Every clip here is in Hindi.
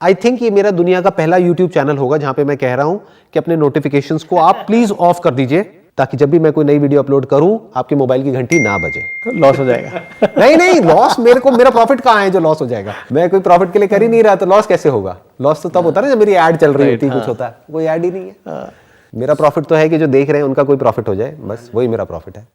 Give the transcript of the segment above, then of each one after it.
आई थिंक ये मेरा दुनिया का पहला यूट्यूब चैनल होगा जहां पे मैं कह रहा हूं कि अपने नोटिफिकेशंस को आप प्लीज ऑफ कर दीजिए, ताकि जब भी मैं कोई नई वीडियो अपलोड करूं आपके मोबाइल की घंटी ना बजे। तो लॉस हो जाएगा। नहीं लॉस मेरा प्रॉफिट कहाँ है जो लॉस हो जाएगा? मैं कोई प्रॉफिट के लिए कर ही नहीं रहा, तो लॉस कैसे होगा? लॉस तो तब होता है ना जब मेरी ऐड चल रही होती है, कुछ होता है, कोई ऐड ही नहीं है। मेरा प्रॉफिट तो है कि जो देख रहे हैं उनका कोई प्रॉफिट हो जाए, बस वही मेरा प्रॉफिट है।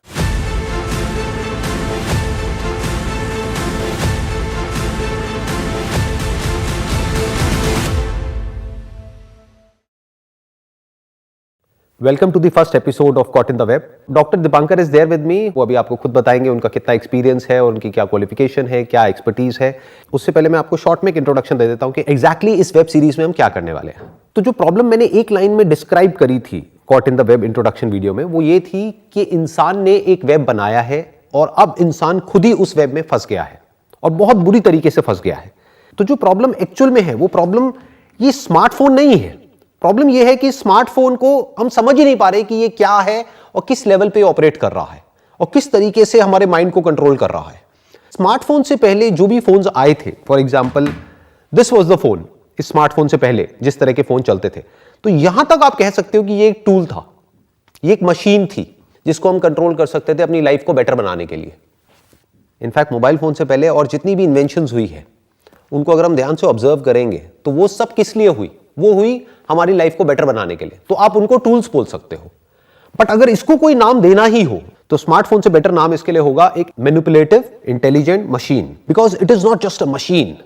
Welcome to the first episode of caught in the web. Doctor Dipankar is there with me. वो अभी आपको खुद बताएंगे उनका कितना एक्सपीरियंस है और उनकी क्या क्वालिफिकेशन है, क्या एक्सपर्टीज है। उससे पहले मैं आपको शॉर्ट में एक इंट्रोडक्शन दे देता हूं कि एग्जैक्टली इस वेब सीरीज में हम क्या करने वाले हैं। तो जो प्रॉब्लम मैंने एक लाइन में डिस्क्राइब करी थी cot in the web introduction video में, वो ये थी कि इंसान ने एक वेब बनाया है और अब इंसान खुद ही उस वेब में फंस गया है और बहुत बुरी तरीके से फंस गया है। तो जो प्रॉब्लम एक्चुअल में है वो प्रॉब्लम ये स्मार्टफोन नहीं है। प्रॉब्लम यह है कि स्मार्टफोन को हम समझ ही नहीं पा रहे कि ये क्या है और किस लेवल पे ऑपरेट कर रहा है और किस तरीके से हमारे माइंड को कंट्रोल कर रहा है। स्मार्टफोन से पहले जो भी फोन्स आए थे, for example this was the phone, इस स्मार्टफोन से पहले जिस तरह के फोन चलते थे, तो यहां तक आप कह सकते हो कि ये एक टूल था, ये एक मशीन थी जिसको हम कंट्रोल कर सकते थे अपनी लाइफ को बेटर बनाने के लिए। इनफैक्ट मोबाइल फोन से पहले और जितनी भी इन्वेंशंस हुई है उनको अगर हम ध्यान से ऑब्जर्व करेंगे तो वो सब किस लिए हुई? वो हुई हमारी लाइफ को बेटर बनाने के लिए। तो आप उनको टूल्स बोल सकते हो, बट अगर इसको कोई नाम देना ही हो तो स्मार्टफोन से बेटर नाम इसके लिए होगा एक manipulative intelligent machine, because it is not just a machine.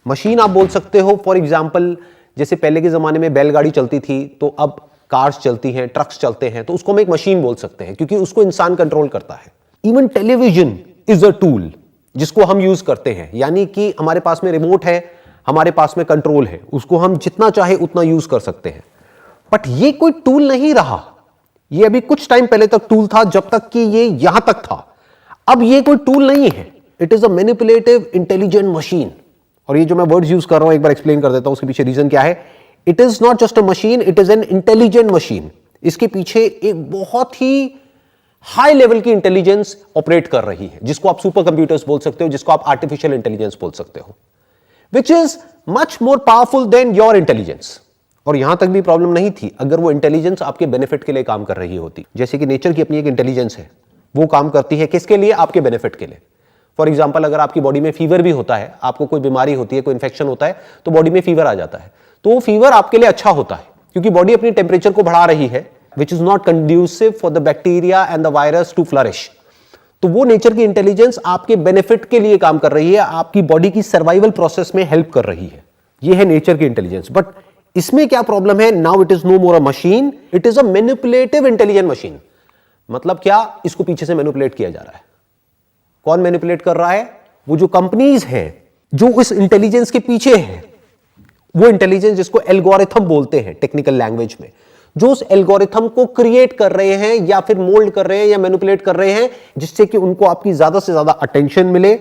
Machine आप बोल सकते हो फॉर एग्जाम्पल, जैसे पहले के जमाने में बैलगाड़ी चलती थी तो अब कार्स चलती हैं, ट्रक्स चलते हैं, तो उसको हम एक मशीन बोल सकते हैं क्योंकि उसको इंसान कंट्रोल करता है। Even television is a tool जिसको हम यूज करते हैं, यानी कि हमारे पास में रिमोट है, हमारे पास में कंट्रोल है, उसको हम जितना चाहे उतना यूज कर सकते हैं। बट ये कोई टूल नहीं रहा। ये अभी कुछ टाइम पहले तक टूल था, जब तक कि ये यहां तक था। अब ये कोई टूल नहीं है, it is a manipulative intelligent machine. और ये जो मैं वर्ड्स यूज कर रहा हूं एक बार एक्सप्लेन कर देता हूं उसके पीछे रीजन क्या है। It is not just a machine, it is an intelligent machine. इसके पीछे एक बहुत ही हाई लेवल की इंटेलिजेंस ऑपरेट कर रही है, जिसको आप सुपर कंप्यूटर्स बोल सकते हो, जिसको आप आर्टिफिशियल इंटेलिजेंस बोल सकते हो, which is much more powerful than your intelligence। और यहां तक भी प्रॉब्लम नहीं थी अगर वो इंटेलिजेंस आपके बेनिफिट के लिए काम कर रही होती। जैसे कि नेचर की अपनी एक इंटेलिजेंस है, वो काम करती है किसके लिए? आपके बेनिफिट के लिए। फॉर एग्जांपल, अगर आपकी बॉडी में फीवर भी होता है, आपको कोई बीमारी होती है, कोई इंफेक्शन होता है, तो बॉडी में फीवर आ जाता है, तो वो फीवर आपके लिए अच्छा होता है क्योंकि बॉडी अपनी टेम्परेचर को बढ़ा रही है, which is not conducive for the bacteria and the virus to flourish। तो वो नेचर की इंटेलिजेंस आपके बेनिफिट के लिए काम कर रही है, आपकी बॉडी की सर्वाइवल प्रोसेस में हेल्प कर रही है। ये है नेचर की इंटेलिजेंस। बट इसमें क्या प्रॉब्लम है? Now it is no more a machine, it is a manipulative intelligent machine. मतलब क्या? इसको पीछे से मैनिपुलेट किया जा रहा है। कौन मैनिपुलेट कर रहा है? वो जो कंपनीज हैं जो इस इंटेलिजेंस के पीछे है, वो इंटेलिजेंस जिसको एल्गोरिथम बोलते हैं टेक्निकल लैंग्वेज में, जो उस एल्गोरिथम को क्रिएट कर रहे हैं या फिर मोल्ड कर रहे हैं या मैनिपुलेट कर रहे हैं, जिससे कि उनको आपकी ज्यादा से ज्यादा अटेंशन मिले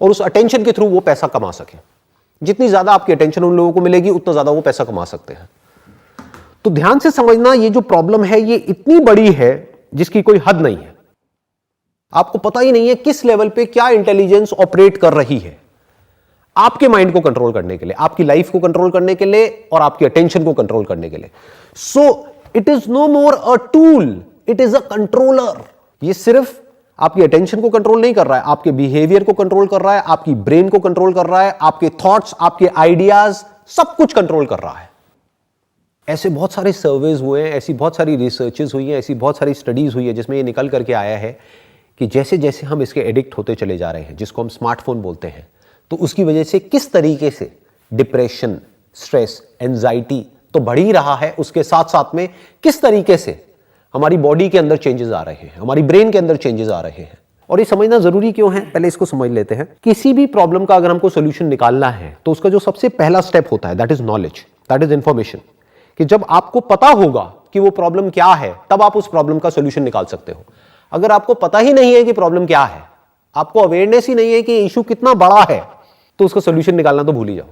और उस अटेंशन के थ्रू वो पैसा कमा सके। जितनी ज्यादा आपकी अटेंशन उन लोगों को मिलेगी उतना ज्यादा वो पैसा कमा सकते हैं। तो ध्यान से समझना, ये जो प्रॉब्लम है ये इतनी बड़ी है जिसकी कोई हद नहीं है। आपको पता ही नहीं है किस लेवल पे क्या इंटेलिजेंस ऑपरेट कर रही है आपके माइंड को कंट्रोल करने के लिए, आपकी लाइफ को कंट्रोल करने के लिए और आपकी अटेंशन को कंट्रोल करने के लिए। So it is no more a tool, it is a controller. ये सिर्फ आपकी अटेंशन को कंट्रोल नहीं कर रहा है, आपके बिहेवियर को कंट्रोल कर रहा है, आपकी ब्रेन को कंट्रोल कर रहा है, आपके थॉट्स, आपके आइडियाज, सब कुछ कंट्रोल कर रहा है। ऐसे बहुत सारे सर्वेज हुए हैं, ऐसी बहुत सारी रिसर्चेस हुई हैं, ऐसी बहुत सारी स्टडीज हुई है जिसमें ये निकल करके आया है कि जैसे जैसे हम इसके एडिक्ट होते चले जा रहे हैं, जिसको हम स्मार्टफोन बोलते हैं, तो उसकी वजह से किस तरीके से डिप्रेशन, स्ट्रेस, एंजाइटी तो बढ़ ही रहा है, उसके साथ साथ में किस तरीके से हमारी बॉडी के अंदर चेंजेस आ रहे हैं, हमारी ब्रेन के अंदर चेंजेस आ रहे हैं। और ये समझना जरूरी क्यों है, पहले इसको समझ लेते हैं। किसी भी प्रॉब्लम का अगर हमको सोल्यूशन निकालना है तो उसका जो सबसे पहला स्टेप होता है that is knowledge, that is information. कि जब आपको पता होगा कि वो प्रॉब्लम क्या है तब आप उस प्रॉब्लम का सोल्यूशन निकाल सकते हो। अगर आपको पता ही नहीं है कि प्रॉब्लम क्या है, आपको अवेयरनेस ही नहीं है कि इशू कितना बड़ा है, तो उसका सोल्यूशन निकालना तो भूल ही जाओ।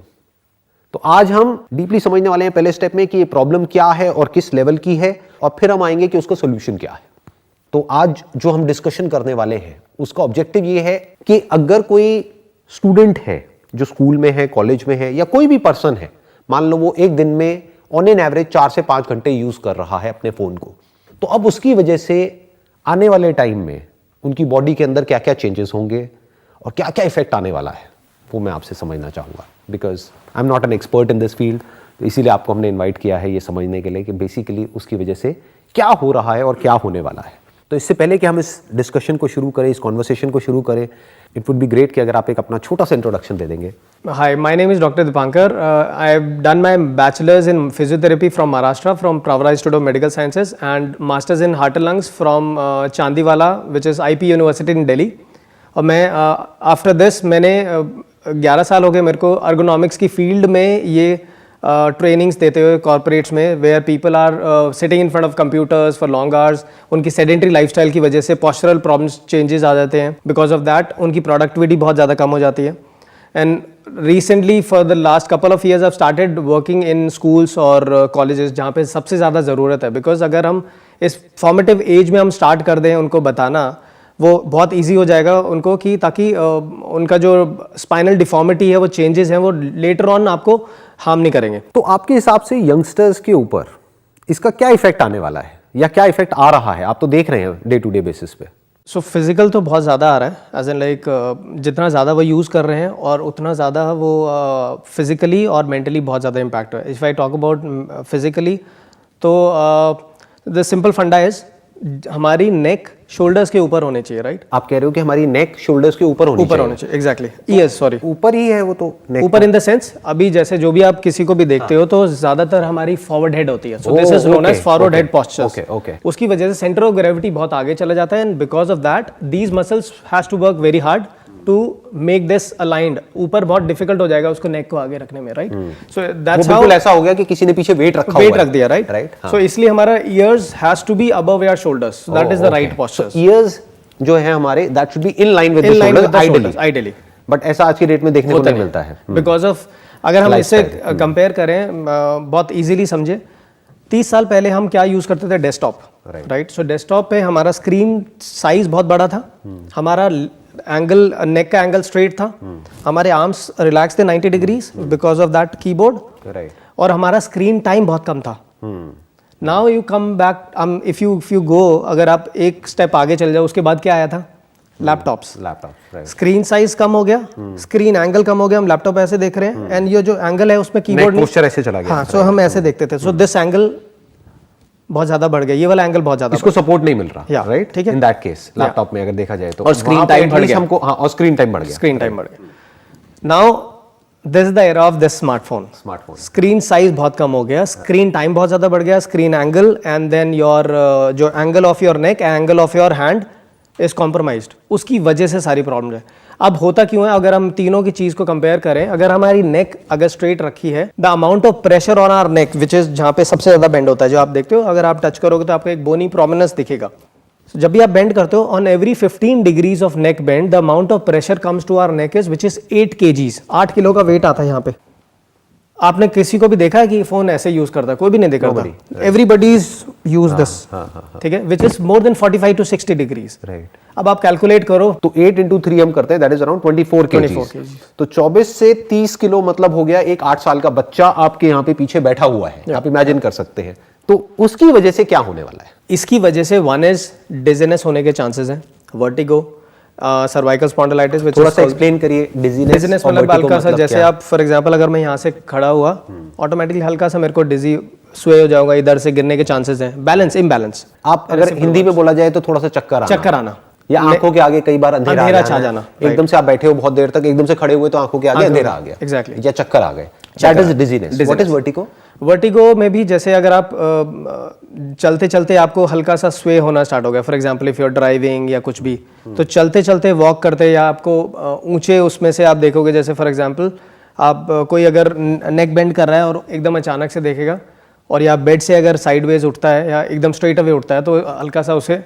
तो आज हम डीपली समझने वाले हैं पहले स्टेप में कि ये प्रॉब्लम क्या है और किस लेवल की है, और फिर हम आएंगे कि उसका सोल्यूशन क्या है। तो आज जो हम डिस्कशन करने वाले हैं उसका ऑब्जेक्टिव ये है कि अगर कोई स्टूडेंट है जो स्कूल में है, कॉलेज में है, या कोई भी पर्सन है, मान लो वो एक दिन में ऑन एन एवरेज 4 से 5 घंटे यूज कर रहा है अपने फोन को, तो अब उसकी वजह से आने वाले टाइम में उनकी बॉडी के अंदर क्या क्या चेंजेस होंगे और क्या क्या इफेक्ट आने वाला है, वो मैं आपसे समझना चाहूँगा, because I am not an expert in this field. तो इसीलिए आपको हमने इन्वाइट किया है ये समझने के लिए कि बेसिकली उसकी वजह से क्या हो रहा है और क्या होने वाला है। तो इससे पहले कि हम इस डिस्कशन को शुरू करें, इस कॉन्वर्सेशन को शुरू करें, इट वुड बी ग्रेट कि अगर आप एक अपना छोटा सा इंट्रोडक्शन दे देंगे। Hi, my name is Dr. Dipankar. I have done my bachelor's in physiotherapy from Maharashtra from Pravara Institute of Medical Sciences and master's in heart and lungs from Chandiwala, which is IP University in Delhi. और मैं आफ्टर दिस मैंने 11 साल हो गए मेरे को अर्गोनॉमिक्स की फील्ड में ये ट्रेनिंग्स देते हुए कॉर्पोरेट्स में, where people are sitting in front of computers for long hours. उनकी सेडेंटरी लाइफस्टाइल की वजह से पोस्चरल प्रॉब्लम्स चेंजेस आ जाते हैं, बिकॉज ऑफ दैट उनकी प्रोडक्टिविटी बहुत ज़्यादा कम हो जाती है। And recently for the last couple of years I started working in schools और कॉलेजेस जहाँ पे सबसे ज़्यादा ज़रूरत है, बिकॉज अगर हम इस फॉर्मेटिव एज में हम स्टार्ट कर दें उनको बताना, वो बहुत इजी हो जाएगा उनको कि ताकि उनका जो स्पाइनल डिफॉर्मिटी है, वो चेंजेस हैं, वो लेटर ऑन आपको हार्म नहीं करेंगे। तो आपके हिसाब से यंगस्टर्स के ऊपर इसका क्या इफेक्ट आने वाला है या क्या इफेक्ट आ रहा है, आप तो देख रहे हैं डे टू डे बेसिस पे? सो फिजिकल तो बहुत ज़्यादा आ रहा है, एज एन लाइक जितना ज़्यादा वो यूज़ कर रहे हैं और उतना ज़्यादा वो फिजिकली और मेंटली बहुत ज़्यादा इम्पैक्ट है। If I talk about physically, तो द सिंपल फंडा इज हमारी नेक शोल्डर्स के ऊपर होने चाहिए, राइट? आप कह रहे हो कि हमारी नेक शोल्डर्स के ऊपर होनी चाहिए। एग्जैक्टली, यस, सॉरी, ऊपर ही है वो तो neck ऊपर इन द सेंस अभी जैसे जो भी आप किसी को भी देखते हो तो ज्यादातर हमारी फॉरवर्ड हेड होती है, so this is known as forward head posture. उसकी वजह से सेंटर ऑफ ग्रेविटी बहुत आगे चला जाता है, and because of that these muscles has to work very hard to make this aligned. ऊपर बहुत डिफिकल्ट हो जाएगा उसको नेक को आगे रखने में, राइट? सो दैट्स हाउ ऐसा हो गया कि किसी ने पीछे वेट रख दिया, राइट? सो इसलिए हमारा ears has to be above your shoulders, that is the right posture. Ears जो है हमारे that should be in line with the shoulders ideally, but ऐसा आज की डेट में देखने को नहीं मिलता है, बिकॉज ऑफ अगर हम इससे कंपेयर करें, बहुत इजीली समझे, 30 साल पहले हम क्या यूज करते थे? Desktop, right? सो डेस्कटॉप पे हमारा स्क्रीन साइज बहुत बड़ा था, हमारा एंगल, नेक का एंगल स्ट्रेट था, हमारे आर्म्स रिलैक्स थे 90 degrees because of that keyboard, और हमारा स्क्रीन टाइम बहुत कम था। Now you come back, if you go, अगर आप एक स्टेप आगे चल जाओ, उसके बाद क्या आया था? लैपटॉप्स। स्क्रीन साइज कम हो गया, स्क्रीन एंगल कम हो गया, हम लैपटॉप ऐसे देख रहे हैं, एंड ये जो एंगल है उसमें कीबोर्ड पोस्चर ऐसे चला गया। हाँ, सो हम ऐसे देखते थे, सो दिस एंगल बहुत ज्यादा बढ़ गया, ये वाला एंगल बहुत ज्यादा, इसको सपोर्ट नहीं मिल रहा, राइट? ठीक है, इन दैट केस लैपटॉप में अगर देखा जाए तो, और स्क्रीन टाइम बढ़ गया हमको, हाँ, और स्क्रीन टाइम बढ़ गया। Now this is the era of this smartphone. Screen size बहुत कम हो गया, स्क्रीन टाइम बहुत ज्यादा बढ़ गया, screen angle, and then your जो angle of your neck, angle of your hand is compromised. उसकी वजह से सारी प्रॉब्लम है। अब होता क्यों है? अगर हम तीनों की चीज को कंपेयर करें, अगर हमारी नेक अगर स्ट्रेट रखी है, the amount of pressure on our neck, which is जहां पे सबसे ज्यादा बेंड होता है, जो आप देखते हो, अगर आप टच करोगे तो आपको एक बोनी प्रोमिनेंस दिखेगा। So, जब भी आप बेंड करते हो, on every 15 degrees of neck bend, the amount of pressure comes to our neck is which is 8 kgs। 8 kilo का वेट आता है यहाँ पे। आपने किसी को भी देखा है कि फोन ऐसे यूज करता है? कोई भी नहीं देखा होता। एवरीबडी इज यूज दिस, ठीक है, which is more than 45 to 60 degrees, right? अब आप कैलकुलेट करो तो 8 into 3 हम करते हैं, दैट इज अराउंड 24 kg। तो 24 से 30 किलो मतलब हो गया एक 8 साल का बच्चा आपके यहाँ पे पीछे बैठा हुआ है, आप इमेजिन कर सकते हैं। तो उसकी वजह से क्या होने वाला है? इसकी वजह से वन इज डिजीनेस होने के चांसेस हैं, वर्टिगो, सर्वाइकल स्पॉन्डिलाइटिस। थोड़ा सा एक्सप्लेन करिए डिजीनेस मतलब हल्का सा, जैसे आप फॉर एग्जांपल अगर मैं यहाँ से खड़ा हुआ, ऑटोमेटिकली हल्का सा मेरे को डिजी स्वे हो जाऊंगा, इधर से गिरने के चांसेस हैं। Balance, imbalance. आप अगर हिंदी में बोला जाए तो थोड़ा सा चक्कर आना, या आंखों के आगे कई बार अंधेरा छा जाना। एकदम से आप बैठे हो बहुत देर तक, एकदम से खड़े हुए तो आंखों के आगे अंधेरा आ गया, एग्जैक्टली, या चक्कर आ गए। That is dizziness. What is vertigo? Vertigo में भी जैसे अगर आप चलते चलते आपको हल्का सा स्वे होना स्टार्ट हो गया, for example if you are driving या कुछ भी, तो चलते चलते वॉक करते, या आपको ऊंचे उसमें से आप देखोगे, जैसे फॉर एग्जांपल आप कोई अगर नेक बेंड कर रहा है और एकदम अचानक से देखेगा, और या बेड से अगर साइडवेज उठता है या एकदम स्ट्रेट अवे उठता है, तो हल्का सा उसे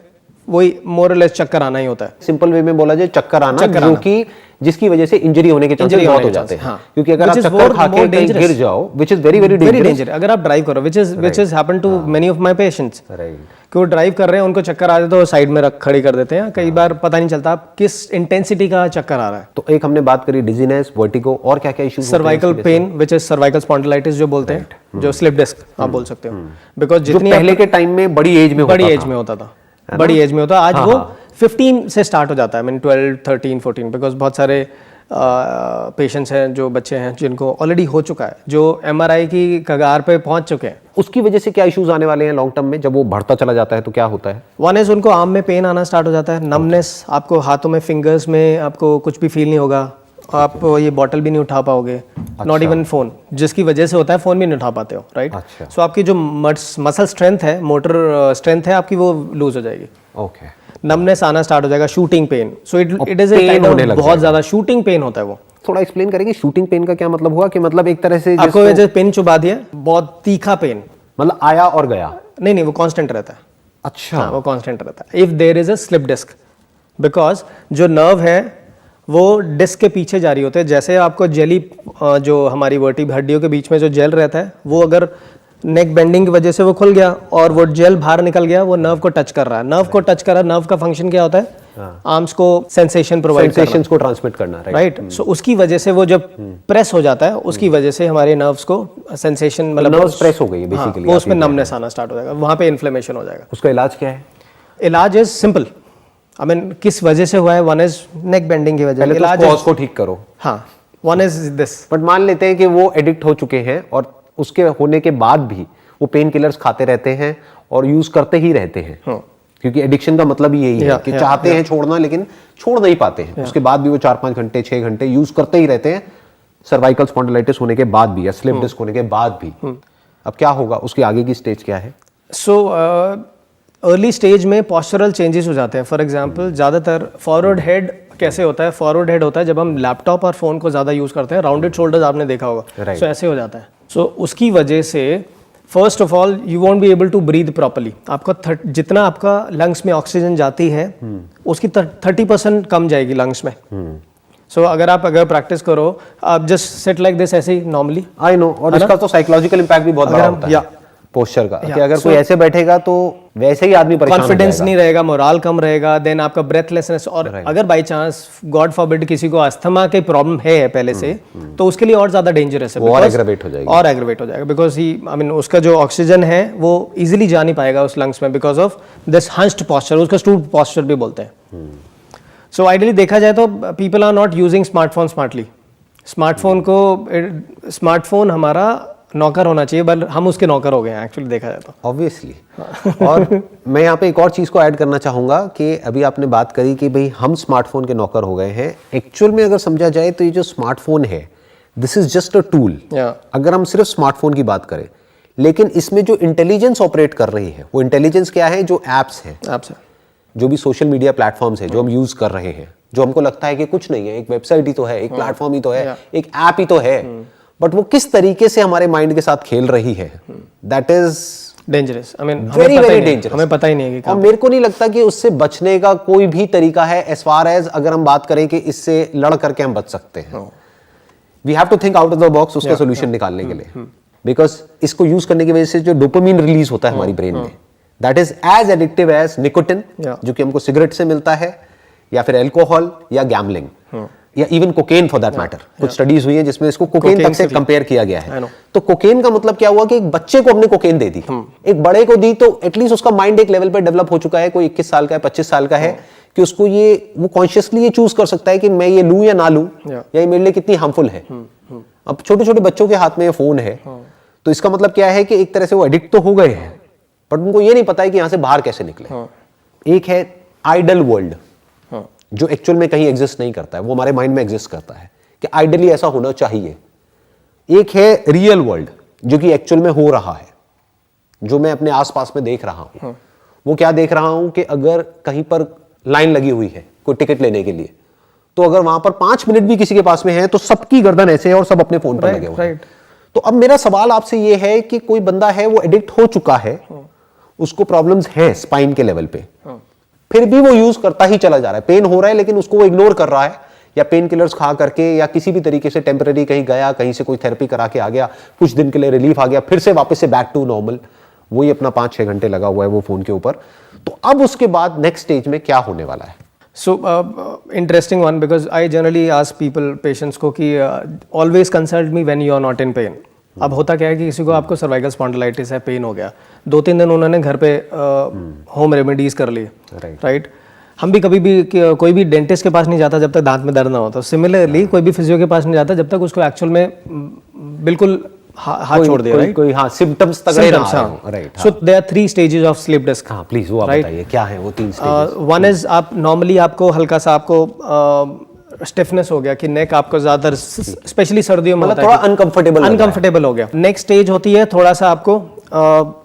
वही मोर और लेस चक्कर आना ही होता है। सिंपल वे में बोला जाए चक्कर आना, जो कि जिसकी वजह से इंजरी होने के चांसेस बहुत हो जाते हैं। हाँ। क्योंकि अगर आप Which is चक्कर more खा के कहीं dangerous. गिर जाओ, which is very very very dangerous. Danger अगर आप ड्राइव करो, which has happened to many of my patients, Right. कि वो ड्राइव कर रहे हैं, उनको चक्कर आ जाए तो वो साइड में रख खड़ी कर देते हैं, कई बार पता नहीं चलता आप किस इंटेंसिटी का चक्कर आ रहा है। तो एक हमने बात करी डिजीनेस, वर्टिगो, और क्या क्या issues cervical pain which is cervical spondylitis जो बोलते हैं, जो स्लिप डिस्क आप बोल सकते हो, बिकॉज जो जितनी पहले के टाइम में बड़ी एज में बड़ी होता एज था। में होता था, बड़ी एज में होता है, आज वो 15 से स्टार्ट हो जाता है, 12 13 14, बिकॉज बहुत सारे पेशेंट्स हैं, जो बच्चे हैं जिनको ऑलरेडी हो चुका है, जो MRI की कगार पे पहुंच चुके हैं। उसकी वजह से क्या इश्यूज आने वाले हैं लॉन्ग टर्म में, जब वो बढ़ता चला जाता है तो क्या होता है? वन इज उनको आर्म में पेन आना स्टार्ट हो जाता है, नमनेस, आपको हाथों में, फिंगर्स में आपको कुछ भी फील नहीं होगा, आप ये बॉटल भी नहीं उठा पाओगे, नॉट इवन फोन, जिसकी वजह से होता है फोन भी नहीं उठा पाते हो, राइट? अच्छा। सो आपकी जो मसल स्ट्रेंथ है, मोटर स्ट्रेंथ है आपकी, वो लूज हो जाएगी, ओके। नमनेस आना स्टार्ट हो जाएगा, shooting pain, so it is pain होने लग बहुत ज्यादा शूटिंग पेन होता है वो। थोड़ा एक्सप्लेन करेंगे शूटिंग पेन का क्या मतलब हुआ? कि मतलब एक तरह से आपको जैसे पेन चुबा दिया, बहुत तीखा पेन, मतलब आया और गया? नहीं, वो कांस्टेंट रहता है। अच्छा। हाँ, वो कांस्टेंट रहता है if there is a slip disc, because जो नर्व है वो डिस्क के पीछे जारी होते हैं, जैसे आपको जेली, जो हमारी वर्टिब्रा हड्डियों के बीच में जो जेल रहता है, वो अगर नेक बेंडिंग की वजह से वो खुल गया और वो जेल बाहर निकल गया, वो नर्व को टच कर रहा है, नर्व को टच कर रहा है, नर्व का फंक्शन क्या होता है? आर्म्स को सेंसेशन प्रोवाइड करना, सेंसेशंस को ट्रांसमिट करना, राइट? सो उसकी वजह से वो जब प्रेस हो जाता है, उसकी वजह से हमारे नर्व्स को सेंसेशन, मतलब नर्व्स प्रेस हो गई है बेसिकली, वो उसमें नमनेस आना स्टार्ट हो जाएगा, वहां पे इन्फ्लेमेशन हो जाएगा। उसका इलाज क्या है? इलाज इज सिंपल, आई मीन किस वजह से हुआ है, वन इज नेक बेंडिंग की वजह, पहले तो इलाज कॉज को ठीक करो। हाँ, वन इज दिस। बट मान लेते हैं कि वो एडिक्ट हो चुके हैं और उसके होने के बाद भी वो पेन किलर्स खाते रहते हैं और यूज करते ही रहते हैं, क्योंकि एडिक्शन का मतलब ही यही है कि चाहते हैं छोड़ना लेकिन छोड़ नहीं पाते हैं, उसके बाद भी वो 4-5 घंटे 6 घंटे यूज करते ही रहते हैं, सर्वाइकल स्पॉन्डिलाइटिस होने के बाद भी या स्लिप डिस्क होने के बाद भी। अब क्या होगा, उसकी आगे की स्टेज क्या है? सो अर्ली स्टेज में पोस्चरल चेंजेस हो जाते हैं। फॉर एग्जांपल, ज़्यादातर फॉरवर्ड हेड कैसे होता है? फॉरवर्ड हेड होता है जब हम लैपटॉप और फोन को ज़्यादा यूज़ करते हैं, राउंडेड शोल्डर्स आपने देखा होगा, सो ऐसे हो जाता है। सो उसकी वजह से first of all you won't be able to breathe properly, आपका जितना आपका लंग्स में ऑक्सीजन जाती है उसकी 30% कम जाएगी लंग्स में। सो अगर प्रैक्टिस करो, आप जस्ट सिट लाइक दिस ऐसे ही नॉर्मली, आई नो, और इसका तो साइकोलॉजिकल इंपैक्ट भी बहुत बड़ा होता है पोस्चर का, कि अगर कोई ऐसे बैठेगा तो वैसे ही आदमी परेशान हो जाएगा, कॉन्फिडेंस नहीं रहेगा, मोराल कम रहेगा, देन आपका ब्रेथलेसनेस, और अगर बाय चांस गॉड फॉरबिड किसी को अस्थमा की प्रॉब्लम है पहले से, तो उसके लिए और ज्यादा डेंजरस है, और एग्रेवेट हो जाएगी, और एग्रेवेट हो जाएगा, बिकॉज ही आई मीन उसका जो ऑक्सीजन है वो इजीली जा नहीं पाएगा उस लंग्स में, because of this hunched posture, उसका स्टूड पोस्चर भी बोलते हैं। सो आइडियली देखा जाए तो people are not using smartphone smartly, smartphone हमारा नौकर होना चाहिए, बट हम उसके नौकर हो गए हैं एक्चुअली देखा जाए तो, ऑब्वियसली। और मैं यहाँ पे एक और चीज को ऐड करना चाहूंगा कि अभी आपने बात करी कि भाई हम स्मार्टफोन के नौकर हो गए हैं, एक्चुअल में अगर समझा जाए तो ये जो स्मार्टफोन है, this is just a tool. अगर हम सिर्फ स्मार्टफोन की बात करें, लेकिन इसमें जो इंटेलिजेंस ऑपरेट कर रही है, वो इंटेलिजेंस क्या है? जो एप्स हैं, जो भी सोशल मीडिया प्लेटफॉर्म्स है जो हम यूज कर रहे हैं, जो हमको लगता है कि कुछ नहीं है, एक वेबसाइट ही तो है, एक प्लेटफॉर्म ही तो है, एक ऐप ही तो है, बट वो किस तरीके से हमारे माइंड के साथ खेल रही है, that is dangerous. I mean very very dangerous, हमें पता ही नहीं है कि, और मेरे को नहीं लगता कि उससे बचने का कोई भी तरीका है, एज फार एज अगर हम बात करें कि इससे लड़ करके हम बच सकते हैं। We have to think out of the box उसका सोल्यूशन निकालने के लिए, बिकॉज इसको यूज करने की वजह से जो डोपामिन रिलीज होता है हमारी ब्रेन में, that is as addictive as nicotine, जो कि हमको सिगरेट से मिलता है, या फिर अल्कोहल, या गैम्बलिंग, या even cocaine for that matter. कुछ स्टडीज हुई हैं जिसमें इसको कोकेन तक से कंपेयर किया गया है। तो कोकेन का मतलब क्या हुआ कि एक बच्चे को हमने कोकेन दे दी, एक बड़े को दी, तो एटलीस्ट उसका माइंड एक लेवल पे डेवलप हो चुका है, कोई 21 साल का है, 25 साल का है, कि उसको वो कॉन्शियसली ये चूज कर सकता है कि मैं ये लूं या ना लूं, या ये मेरे लिए कितनी हार्मफुल है। अब छोटे छोटे बच्चों के हाथ में ये फोन है, तो इसका मतलब क्या है कि एक तरह से वो एडिक्ट तो हो गए हैं, बट उनको ये नहीं पता है कि यहां से बाहर कैसे निकले। एक है आइडल वर्ल्ड, जो एक्चुअल में कहीं एग्जिस्ट नहीं करता है, वो हमारे माइंड में एग्जिस्ट करता है कि आइडली ऐसा होना चाहिए। एक है रियल वर्ल्ड, जो कि एक्चुअल में हो रहा है, जो मैं अपने आसपास में देख रहा हूं। वो क्या देख रहा हूं कि अगर कहीं पर लाइन लगी हुई है कोई टिकट लेने के लिए, तो अगर वहां पर 5 मिनट भी किसी के पास में है तो सबकी गर्दन ऐसे है और सब अपने फोन पर लगे हुए हैं। तो अब मेरा सवाल आपसे ये है कि कोई बंदा है वो एडिक्ट हो चुका है, उसको प्रॉब्लम्स हैं स्पाइन के लेवल पे, फिर भी वो यूज करता ही चला जा रहा है, पेन हो रहा है लेकिन उसको वो इग्नोर कर रहा है या पेन किलर्स खा करके या किसी भी तरीके से टेम्पररी कहीं गया, कहीं से कोई थेरेपी करा के आ गया, कुछ दिन के लिए रिलीफ आ गया, फिर से वापस से बैक टू नॉर्मल, वही अपना 5-6 घंटे लगा हुआ है वो फोन के ऊपर। तो अब उसके बाद नेक्स्ट स्टेज में क्या होने वाला है? So interesting one, because I generally ask people, patients को कि always consult me when you are not in pain. अब होता क्या है कि किसी को आपको सर्वाइकल स्पॉन्डिलाइटिस है, पेन हो गया, 2-3 दिन उन्होंने घर पे होम रेमेडीज कर ली, राइट। हम भी कभी भी कोई भी डेंटिस्ट के पास नहीं जाता जब तक दांत में दर्द ना हो। तो सिमिलरली कोई भी फिजियो के पास नहीं जाता जब तक उसको एक्चुअल में बिल्कुल हाथ छोड़ दिया, राइट। कोई हाँ सिम्टम्स तक नहीं आ right. So there are 3 stages of slip disc. हाँ प्लीज वो आप बताइए क्या है वो 3 स्टेजेस। वन इज आप नॉर्मली आपको हल्का सा आपको स्टिफनेस हो गया कि नेक आपको ज्यादा, स्पेशली सर्दियों में मतलब थोड़ा अनकंफर्टेबल हो गया। नेक्स्ट स्टेज होती है थोड़ा सा आपको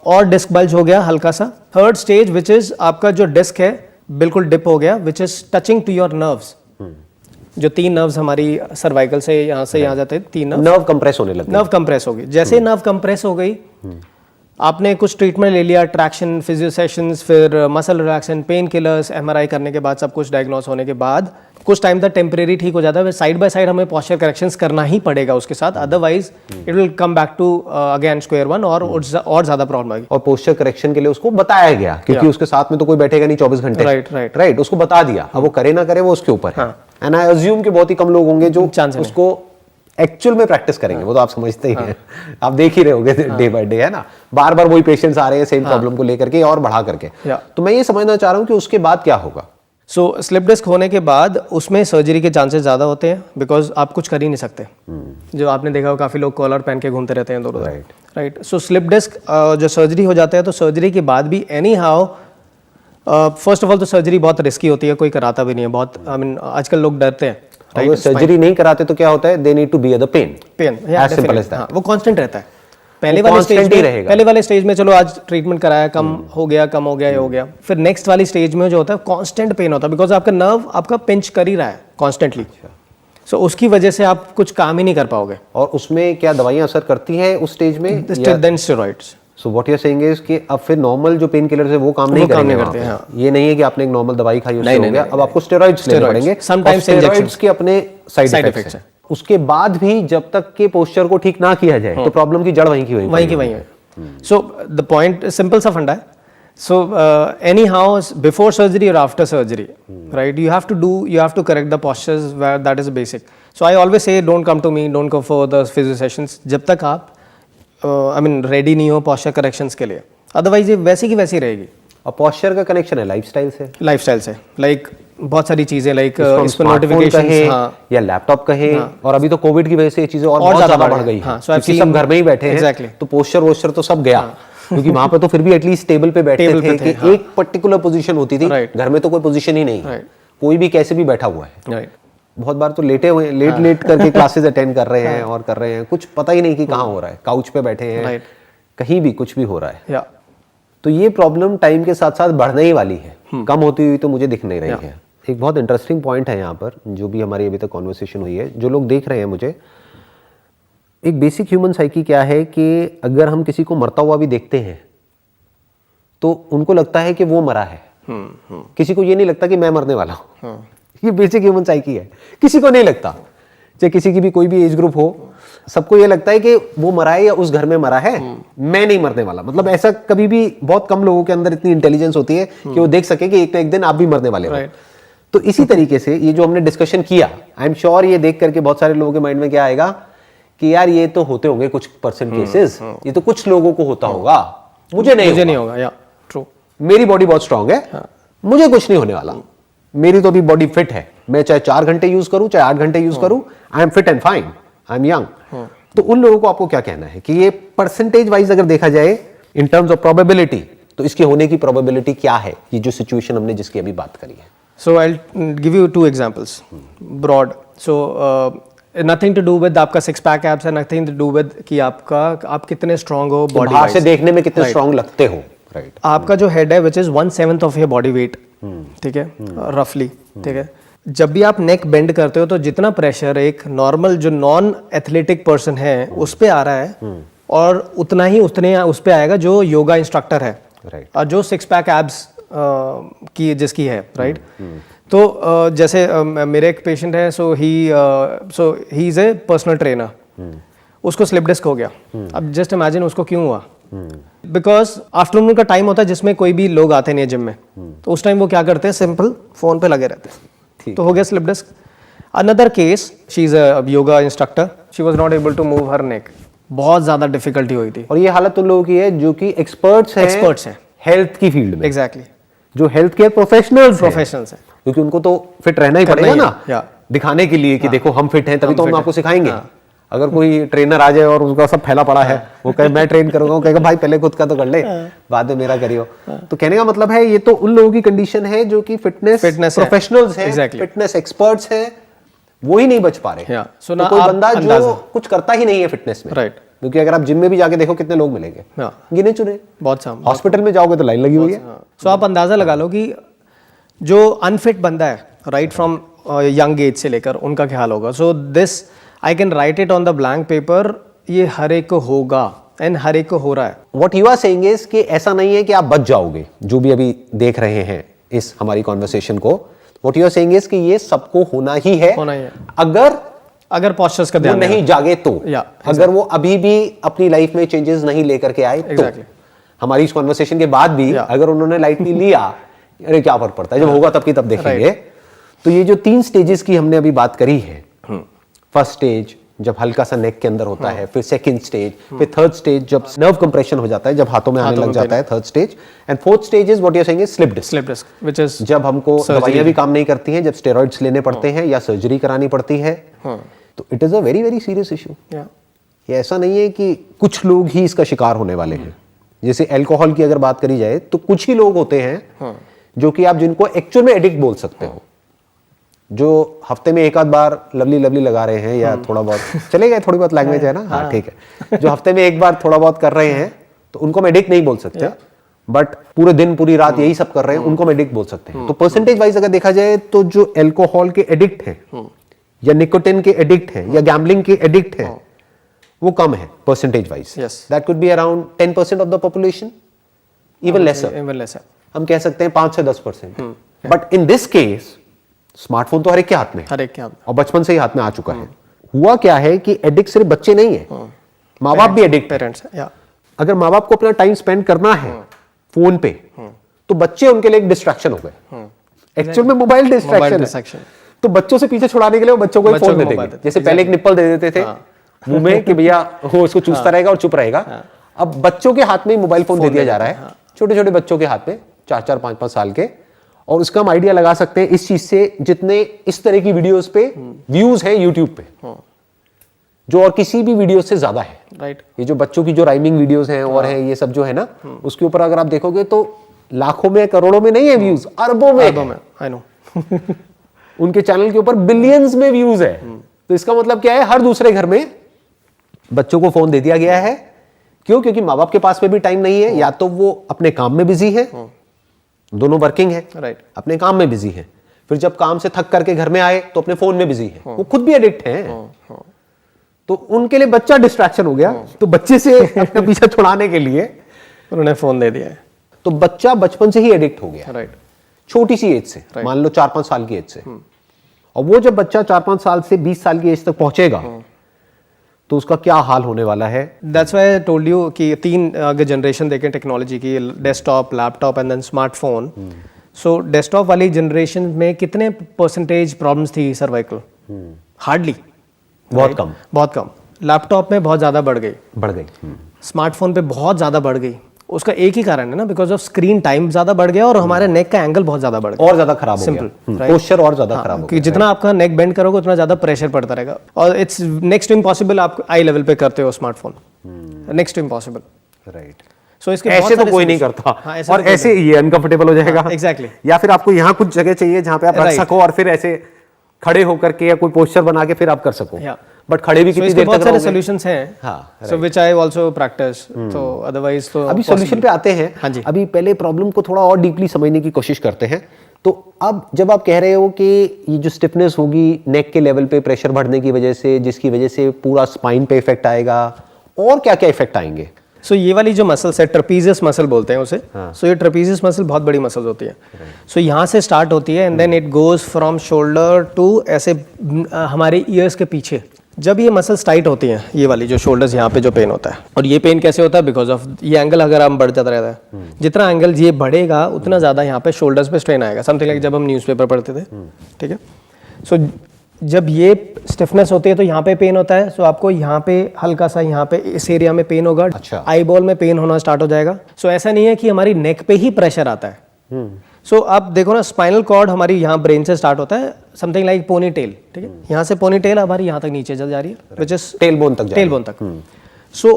और डिस्क बल्ज हो गया हल्का सा। थर्ड स्टेज विच इज आपका जो डिस्क है बिल्कुल डिप हो गया, which is touching to your nerves. जो 3 नर्व्स हमारी सर्वाइकल से यहाँ जाते हैं, 3 नर्व कंप्रेस होने लगे। नर्व कंप्रेस हो गई। जैसे नर्व कंप्रेस हो गई, आपने कुछ ट्रीटमेंट ले लिया, ट्रैक्शन, फिजियो सेशंस, फिर muscle relaxation, pain killers, MRI करने के बाद सब कुछ डायग्नोस होने के बाद कुछ टाइम तक टेम्परेरी ठीक हो जाता है। साइड बाय साइड हमें पोस्चर करेक्शंस करना ही पड़ेगा उसके साथ, otherwise it will come back to again square one और ज्यादा प्रॉब्लम आएगी। और पोस्चर करेक्शन के लिए उसको बताया गया, क्योंकि उसके साथ में तो कोई बैठेगा नहीं 24 घंटे, राइट। उसको बता दिया, अब वो करे ना करे वो उसके ऊपर है। एंड आई अज्यूम कि बहुत ही कम लोग होंगे जो उसको एक्चुअल में प्रैक्टिस करेंगे। वो तो आप समझते ही हैं, आप देख ही रहे होगे डे बाय डे, है ना, बार बार वही पेशेंट्स आ रहे हैं सेम प्रॉब्लम को लेकर के और बढ़ा करके। तो मैं ये समझना चाह रहा हूँ कि उसके बाद क्या होगा। सो स्लिप डिस्क होने के बाद उसमें सर्जरी के चांसेस ज़्यादा होते हैं, बिकॉज आप कुछ कर ही नहीं सकते। जो आपने देखा हो काफ़ी लोग कॉलर पहन के घूमते रहते हैं दोनों, राइट। सो स्लिप डिस्क जो सर्जरी हो जाता है, तो सर्जरी के बाद भी any how, first of all तो सर्जरी बहुत रिस्की होती है, कोई कराता भी नहीं है, बहुत आई मीन आजकल लोग डरते हैं। अगर सर्जरी नहीं कराते तो क्या होता है, they need to bear the pain, as simple as that. वो कांस्टेंट रहता है। पहले वाले स्टेज में चलो आज ट्रीटमेंट कराया, कम हो गया, ये हो गया। फिर नेक्स्ट वाली स्टेज में जो होता है कांस्टेंट पेन होता है, बिकॉज आपका नर्व आपका पिंच कर ही रहा है कॉन्स्टेंटली। सो उसकी वजह से आप कुछ काम ही नहीं कर पाओगे। और उसमें क्या दवाइयां असर करती है उस स्टेज में? Then steroids. So what you are saying is कि अब फिर नॉर्मल जो पेन किलर्स है वो काम नहीं करते हैं। ये नहीं है कि आपने एक नॉर्मल दवाई खाई उससे हो गया, अब आपको स्टेरॉइड्स लेने पड़ेंगे। समटाइम्स स्टेरॉइड्स के अपने साइड इफेक्ट्स हैं। उसके बाद भी जब तक के पोस्चर को ठीक ना किया जाए तो प्रॉब्लम की जड़ वहीं की वहीं है। सो द पॉइंट सिंपल सा फंडा है। So anyhow, before surgery or after surgery, right? You have to correct the postures. Where that is basic. So I always say, don't come to me, don't go for the physio sessions जब तक आप रेडी नहीं हो posture corrections के लिए। Otherwise ये वैसी की वैसी रहेगी। और posture का कनेक्शन है लाइफस्टाइल से, like बहुत सारी चीजें, like इस पर नोटिफिकेशन या लैपटॉप कहे, और अभी तो कोविड की वजह से ये चीजें और बहुत ज्यादा बढ़ गई हैं, क्योंकि सब घर में ही बैठे हैं, तो पोस्चर तो सब गया। क्योंकि वहां पे तो फिर भी एटलीस्ट टेबल पे बैठते थे कि एक पर्टिकुलर पोजीशन होती थी। घर में तो कोई पोजीशन ही नहीं है, कोई भी कैसे भी बैठा हुआ है। बहुत बार तो लेटे हुए लेट करके क्लासेस अटेंड कर रहे हैं और कर रहे हैं, कुछ पता ही नहीं कि कहाँ हो रहा है, काउच पे बैठे हैं, कहीं भी कुछ भी हो रहा है। तो ये प्रॉब्लम टाइम के साथ साथ बढ़ने ही वाली है, कम होती हुई तो मुझे दिख नहीं रही है। एक बहुत इंटरेस्टिंग पॉइंट है यहाँ पर, जो भी हमारी अभी तक कॉन्वर्सेशन हुई है, जो लोग देख रहे हैं मुझे, एक बेसिक ह्यूमन साइकी क्या है कि अगर हम किसी को मरता हुआ भी देखते हैं तो उनको लगता है कि वो मरा है, किसी को ये नहीं लगता कि मैं मरने वाला हूं। ये बेसिक ह्यूमन साइकी है, किसी को नहीं लगता, चाहे किसी की भी कोई भी एज ग्रुप हो, सबको ये लगता है कि वो मरा है या उस घर में मरा है, मैं नहीं मरने वाला। मतलब ऐसा कभी भी बहुत कम लोगों के अंदर इतनी इंटेलिजेंस होती है कि वो देख सके कि एक ना एक दिन आप भी मरने वाले हो। तो इसी तरीके से ये जो हमने डिस्कशन किया, आई एम श्योर ये देख करके बहुत सारे लोगों के माइंड में क्या आएगा कि यार ये तो होते होंगे कुछ परसेंट केसेस, ये तो कुछ लोगों को होता होगा, मुझे नहीं होगा। या ट्रू, मेरी बॉडी बहुत स्ट्रांग है, मुझे कुछ नहीं होने वाला, मेरी तो अभी बॉडी फिट है, मैं चाहे 4 घंटे यूज करूं चाहे 8 घंटे यूज करूं, I am fit and fine, I am young. तो उन लोगों को आपको क्या कहना है कि ये परसेंटेज वाइज अगर देखा जाए इन टर्म्स ऑफ प्रोबेबिलिटी, तो इसके होने की प्रोबेबिलिटी क्या है, ये जो सिचुएशन हमने जिसकी अभी बात करी है? So I give you 2 examples broad. So nothing to do with आपका 6 पैक एब्स है, नथिंग टू डू विद कि आप कितने स्ट्रांग हो बॉडी बाहर से देखने में कितने स्ट्रांग लगते हो, राइट। आपका जो हेड है which is 1/7 of your body weight, ठीक है, रफली, ठीक है। जब भी आप नेक बेंड करते हो तो जितना प्रेशर एक नॉर्मल जो नॉन एथलेटिक पर्सन है उस पे आ रहा है, और उतने उस पे आएगा जो योगा इंस्ट्रक्टर है, राइट, और जो 6 पैक एब्स की जिसकी है, राइट। तो जैसे मेरे एक पेशेंट है, so he is a personal trainer, उसको स्लिप डिस्क हो गया। अब जस्ट इमेजिन उसको क्यों हुआ, बिकॉज आफ्टरनून का टाइम होता है जिसमें कोई भी लोग आते नहीं है जिम में, तो उस टाइम वो क्या करते हैं, सिंपल फोन पे लगे रहते हैं, तो हो गया slip disc. Another case, she is a yoga instructor, she was not able to move her neck, बहुत ज्यादा डिफिकल्टी हुई थी। और ये हालत उन लोगों की है जो कि एक्सपर्ट्स हैं हेल्थ की फील्ड में, एग्जैक्टली, जो हेल्थ केयर प्रोफेशनल्स हैं, क्योंकि उनको तो फिट रहना ही पड़ेगा ना, या दिखाने के लिए कि देखो हम फिट हैं, तभी तो हम आपको सिखाएंगे। हाँ। अगर कोई ट्रेनर आ जाए और उसका सब फैला पड़ा है, वो कहे मैं ट्रेन करूंगा, वो कहेगा भाई पहले खुद का तो कर ले, बाद में मेरा करियो। तो कहने का मतलब है ये तो उन लोगों की कंडीशन है जो कि फिटनेस प्रोफेशनल्स हैं, फिटनेस एक्सपर्ट्स हैं, वो ही नहीं बच पा रहे। So तो कोई बंदा जो कुछ करता ही नहीं है फिटनेस में, राइट, क्योंकि अगर आप जिम में भी जाके देखो कितने लोग मिलेंगे, गिने चुने, बहुत साम। हॉस्पिटल में जाओगे तो लाइन लगी हुई है। सो आप अंदाजा लगा लो कि जो अनफिट बंदा है राइट फ्रॉम यंग एज से लेकर, उनका क्या हाल होगा। So this I can write it on the blank paper, ये हर एक को होगा एंड हर एक को हो रहा है। What you are saying is कि ऐसा नहीं है कि आप बच जाओगे, जो भी अभी देख रहे हैं इस हमारी कॉन्वर्सेशन को, what you are saying is कि ये सबको होना ही है, अगर पोस्चर्स का ध्यान नहीं जागे तो, अगर वो अभी भी अपनी लाइफ में चेंजेस नहीं लेकर के आए तो। हमारी इस कॉन्वर्सेशन के बाद भी अगर उन्होंने लाइटली लिया, अरे क्या फर्क पड़ता है, जब होगा तब की तब देखेंगे। तो ये जो 3 स्टेजेस की हमने अभी बात करी है, फर्स्ट स्टेज जब हल्का सा नेक के अंदर होता है, फिर सेकंड स्टेज, फिर थर्ड स्टेज जब नर्व कंप्रेशन हो जाता है, जब हाथों में आने लग जाता है, third stage, and fourth stage is what you are saying is slip disc, which is जब हमको दवाइयां भी काम नहीं करती हैं, जब स्टेरॉइड्स लेने पड़ते हैं या सर्जरी करानी पड़ती है, तो it is a very very serious issue. ये ऐसा नहीं है कि कुछ लोग ही इसका शिकार होने वाले हैं। जैसे अल्कोहल की अगर बात करी जाए तो कुछ ही लोग होते हैं जो कि आप जिनको एक्चुअल में एडिक्ट बोल सकते हो, जो हफ्ते में एक आध बार लवली लवली लगा रहे हैं या थोड़ा बहुत चलेगा, थोड़ी बहुत लैंग्वेज है ना, हाँ ठीक है, जो हफ्ते में एक बार थोड़ा बहुत कर रहे हैं तो उनको हम एडिक्ट नहीं बोल सकते, बट पूरे दिन पूरी रात यही सब कर रहे हैं उनको हम एडिक्ट बोल सकते हैं। तो परसेंटेज वाइज अगर देखा जाए तो जो अल्कोहल के एडिक्ट हैं या निकोटिन के एडिक्ट हैं या गैम्बलिंग के एडिक्ट हैं, वो कम है percentage wise. That could be around 10% of the population, even laser, हम कह सकते हैं 5 से 10%। But in this case smartphone तो हर एक के हाथ में, और बचपन से ही हाथ में आ चुका है। हुआ क्या है कि एडिक्ट सिर्फ बच्चे नहीं है, माँ बाप भी एडिक्ट, पेरेंट्स। अगर माँ बाप को अपना टाइम स्पेंड करना है फोन पे, तो बच्चे उनके लिए एक डिस्ट्रैक्शन हो गए। एक्चुअल में मोबाइल डिस्ट्रैक्शन है, तो बच्चों से पीछे छुड़ाने के लिए वो बच्चों को फोन दे देंगे। जैसे पहले एक निप्पल दे देते थे मुंह में कि भैया वो उसको चूसता रहेगा और चुप रहेगा, अब बच्चों के हाथ में मोबाइल फोन दे दिया जा रहा है, छोटे छोटे बच्चों के हाथ में, 4-4, 5-5 साल के। और उसका हम आइडिया लगा सकते हैं इस चीज से, जितने इस तरह की वीडियोस पे व्यूज है यूट्यूब पे, जो और किसी भी वीडियो से ज्यादा है, राइट। ये जो बच्चों की जो राइमिंग वीडियोस हैं और है ये सब जो है ना, उसके ऊपर अगर आप देखोगे तो लाखों में करोड़ों में नहीं है व्यूज, अरबों में आई नो उनके चैनल के ऊपर बिलियंस में व्यूज है। तो इसका मतलब क्या है, हर दूसरे घर में बच्चों को फोन दे दिया गया है। क्यों? क्योंकि माँ बाप के पास में भी टाइम नहीं है, या तो वो अपने काम में बिजी है, दोनों वर्किंग है, राइट, अपने काम में बिजी है, फिर जब काम से थक करके घर में आए तो अपने फोन में बिजी है, वो खुद भी एडिक्ट हैं, तो उनके लिए बच्चा डिस्ट्रैक्शन हो गया। तो बच्चे से अपना पीछा छुड़ाने के लिए उन्होंने फोन दे दिया है, तो बच्चा बचपन से ही एडिक्ट हो गया, राइट, छोटी सी एज से, मान लो 4-5 साल की एज से। और वो जब बच्चा 4-5 साल से 20 साल की एज तक पहुंचेगा तो उसका क्या हाल होने वाला है। That's why I told you कि 3 अगर जनरेशन देखें टेक्नोलॉजी की, desktop, laptop and then smartphone. So desktop वाली जनरेशन में कितने परसेंटेज प्रॉब्लम्स थी सर्वाइकल? हार्डली, बहुत कम, बहुत कम। लैपटॉप में बहुत ज्यादा बढ़ गई, स्मार्टफोन पे बहुत ज्यादा बढ़ गई। उसका एक ही कारण है ना, बिकॉज ऑफ स्क्रीन टाइम ज्यादा बढ़ गया और हमारे नेक का एंगल बहुत ज्यादा बढ़ गया, और ज्यादा खराब हो गया, पोस्चर और ज्यादा खराब हो गया। जितना आपका नेक बेंड करोगे उतना ज्यादा प्रेशर पड़ता रहेगा, और इट्स नेक्स्ट टू इम्पॉसिबल आप आई लेवल पे करते हो smartphone, next to impossible, right. So इसके ऐसे तो कोई नहीं करता, और ऐसे ये अनकंफर्टेबल हो जाएगा, एग्जैक्टली। या फिर आपको यहाँ कुछ जगह चाहिए जहाँ पे आप रख सको और फिर ऐसे खड़े होकर के या कोई पोस्चर बना के फिर आप कर सको, बट खड़े भी कितनी देर तक रहोगे? सॉल्यूशंस हैं, so which I also practice. तो अदरवाइज तो अभी सॉल्यूशन पे आते हैं। हाँ जी, अभी पहले प्रॉब्लम को थोड़ा और डीपली समझने की कोशिश करते हैं। तो अब जब आप कह रहे हो कि ये जो स्टिफनेस होगी नेक के लेवल पे प्रेशर बढ़ने की वजह से, जिसकी वजह से पूरा स्पाइन पे इफेक्ट आएगा, और क्या क्या इफेक्ट आएंगे? सो ये वाली जो मसल्स है ट्रेपीजियस मसल बोलते हैं उसे. सो ये ट्रेपीजियस मसल बहुत बड़ी मसल्स होती है. सो यहाँ से स्टार्ट होती है and then it goes from shoulder to ऐसे हमारे ईयर्स के पीछे. जब ये मसल्स टाइट होती हैं, ये वाली जो शोल्डर्स यहाँ पे जो पेन होता है, और ये पेन कैसे होता है बिकॉज ऑफ ये एंगल अगर हम बढ़ जाता रहता है, जितना एंगल ये बढ़ेगा उतना ज़्यादा यहाँ पे शोल्डर्स पे स्ट्रेन आएगा. समथिंग लाइक जब हम न्यूज़पेपर पढ़ते थे. ठीक है. सो जब ये स्टिफनेस होती है तो यहाँ पे पेन होता है. सो आपको यहाँ पे हल्का सा यहाँ पे इस एरिया में पेन होगा. अच्छा. आई बॉल में पेन होना स्टार्ट हो जाएगा. सो ऐसा नहीं है कि हमारी नेक पे ही प्रेशर आता है. सो आप देखो ना, स्पाइनल कॉर्ड हमारी यहाँ ब्रेन से स्टार्ट होता है, समथिंग लाइक पोनी टेल. ठीक है. यहाँ से पोनी टेल हमारी यहाँ तक नीचे चल जा रही है, विच इज टेल बोन तक. टेल बोन तक. सो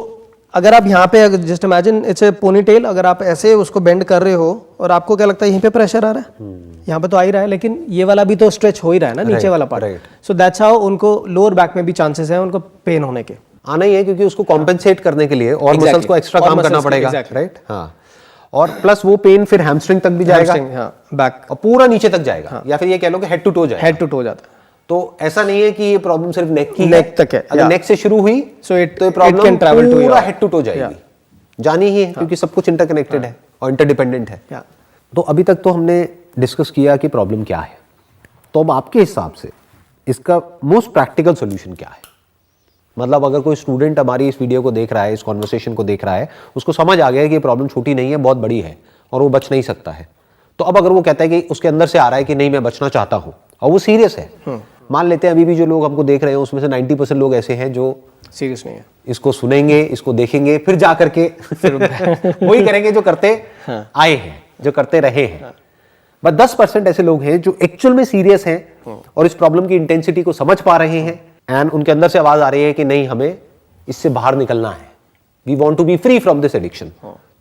अगर आप यहाँ पे just imagine it's a ponytail, अगर आप ऐसे उसको बेंड कर रहे हो और आपको क्या लगता है यहीं पे प्रेशर आ रहा है, यहाँ पे तो आ ही रहा है, लेकिन ये वाला भी तो स्ट्रेच हो ही रहा है ना, नीचे वाला पार्ट. सो दैट्स हाउ उनको लोअर बैक में भी चांसेस है उनको पेन होने के. आना ही है क्योंकि उसको कॉम्पेंसेट करने के लिए और मसल्स को एक्स्ट्रा काम करना पड़ेगा. राइट. हाँ. और प्लस वो पेन फिर हैमस्ट्रिंग तक भी जाएगा. हाँ, बैक और पूरा नीचे तक जाएगा. या फिर ये कह लो कि हेड टू टो जाएगा. हेड टू टो जाता है. तो ऐसा नहीं है कि ये प्रॉब्लम सिर्फ नेक की नेक तक है. अगर नेक से शुरू हुई तो ये प्रॉब्लम पूरा हेड टू टो जाएगी. जानी ही है क्योंकि सब कुछ इंटरकनेक्टेड है और इंटरडिपेंडेंट है. तो अभी तक तो हमने डिस्कस किया कि प्रॉब्लम क्या है. तो अब आपके हिसाब से इसका मोस्ट प्रैक्टिकल सॉल्यूशन क्या है? मतलब अगर कोई स्टूडेंट हमारी इस वीडियो को देख रहा है, इस कॉन्वर्सेशन को देख रहा है, उसको समझ आ गया है कि ये प्रॉब्लम छोटी नहीं है, बहुत बड़ी है और वो बच नहीं सकता है. तो अब अगर वो कहता है कि उसके अंदर से आ रहा है कि नहीं मैं बचना चाहता हूँ और वो सीरियस है, मान लेते हैं अभी भी जो लोग हमको देख रहे हैं उसमें से 90% लोग ऐसे हैं जो सीरियस नहीं है, इसको सुनेंगे, इसको देखेंगे, फिर जा करके फिर वही करेंगे जो करते आए हैं, जो करते रहे हैं. बस 10% ऐसे लोग हैं जो एक्चुअल में सीरियस हैं और इस प्रॉब्लम की इंटेंसिटी को समझ पा रहे हैं एंड उनके अंदर से आवाज आ रही है कि नहीं हमें इससे बाहर निकलना है, we want to be free from this addiction.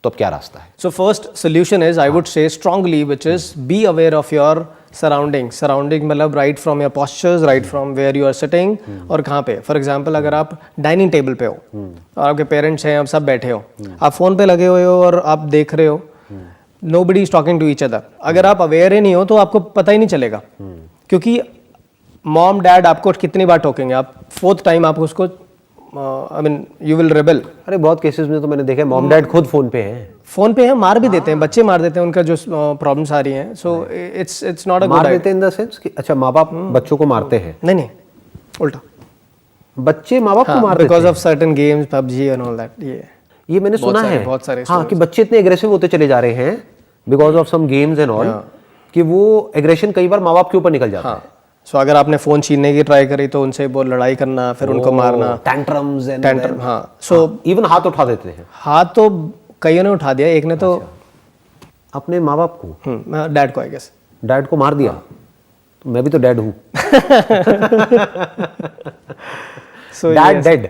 तो अब क्या रास्ता है? So first solution is I would say strongly which is be aware of your surrounding मतलब right from your postures, right from where you are sitting और कहाँ पे. फॉर एग्जाम्पल अगर आप डाइनिंग टेबल पे हो और आपके पेरेंट्स हैं, आप सब बैठे हो, आप फोन पे लगे हुए हो और आप देख रहे हो, nobody is talking to each other. अगर आप अवेयर ही नहीं हो तो आपको पता ही नहीं चलेगा, क्योंकि मॉम डैड आपको कितनी बार टोकेंगे, आप फोर्थ टाइम आप उसको I mean you will rebel. अरे बहुत केसेस में तो मैंने देखा है मॉम डैड खुद फोन पे हैं, फोन पे हैं, मार भी देते हैं, बच्चे मार देते हैं उनका जो प्रॉब्लम्स आ रही हैं. So it's not a good. मार देते इन द सेंस कि अच्छा माँ बाप बच्चों को मारते हैं? नहीं उल्टा, बच्चे माँ बाप को मार देते हैं because of certain games, PUBG and all that. ये मैंने सुना है बहुत सारे हाँ कि बच्चे इतने एग्रेसिव होते चले जा रहे हैं because of some games and all कि वो एग्रेशन कई बार माँ बाप के ऊपर निकल जाता है. सो अगर आपने फोन छीनने की ट्राई करी तो उनसे वो लड़ाई करना, फिर उनको मारना, टैंट्रम्स एंड हाँ. सो इवन हाथ उठा देते हैं. हाथ तो कईयों ने उठा दिया, एक ने तो अपने माँ बाप को, डैड को आई गेस, डैड को मार दिया. तो मैं भी तो डैड हूँ. So dad dead.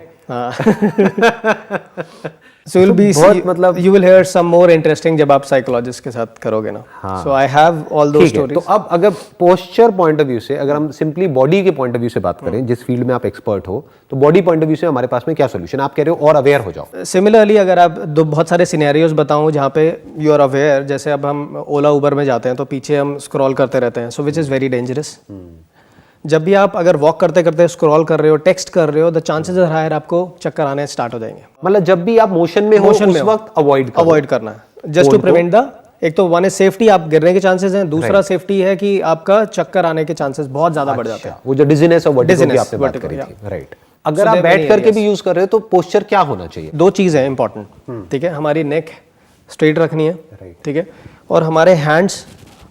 So you'll be मतलब you will hear some more interesting जब आप साइकोलॉजिस्ट के साथ करोगे ना. So I have all those stories. तो अब अगर पोस्चर पॉइंट ऑफ व्यू से, अगर हम सिंपली बॉडी के पॉइंट ऑफ व्यू से बात करें, जिस फील्ड में आप एक्सपर्ट हो, तो बॉडी पॉइंट ऑफ व्यू से हमारे पास में क्या सोल्यूशन? आप कह रहे हो और अवेयर हो जाओ. सिमिलरली अगर आप बहुत सारे सिनेरियोज बताऊं जहाँ पे यू आर अवेयर, जैसे अब हम ओला उबर में जाते हैं तो पीछे हम स्क्रॉल करते रहते हैं, सो विच इज़ वेरी डेंजरस. जब भी आप अगर वॉक करते करते स्क्रॉल कर रहे हो, टेक्स्ट कर रहे हो, द चांसेस आर हायर आपको चक्कर आने स्टार्ट हो जाएंगे. मतलब जब भी आप मोशन में हो उस वक्त अवॉइड करना है, जस्ट टू प्रिवेंट द, एक तो वन इज सेफ्टी, आप गिरने के चांसेस हैं, दूसरा सेफ्टी है कि आपका चक्कर आने के चांसेस बहुत ज्यादा बढ़ जाते हैं. वो जो डिजीनेस और वर्टिगो की आपने बात करी थी, राइट. अगर आप बैठ करके भी यूज कर रहे हो तो पोस्चर क्या होना चाहिए? दो चीज है इंपॉर्टेंट. ठीक है, हमारी नेक स्ट्रेट रखनी है, ठीक है, और हमारे हैंड्स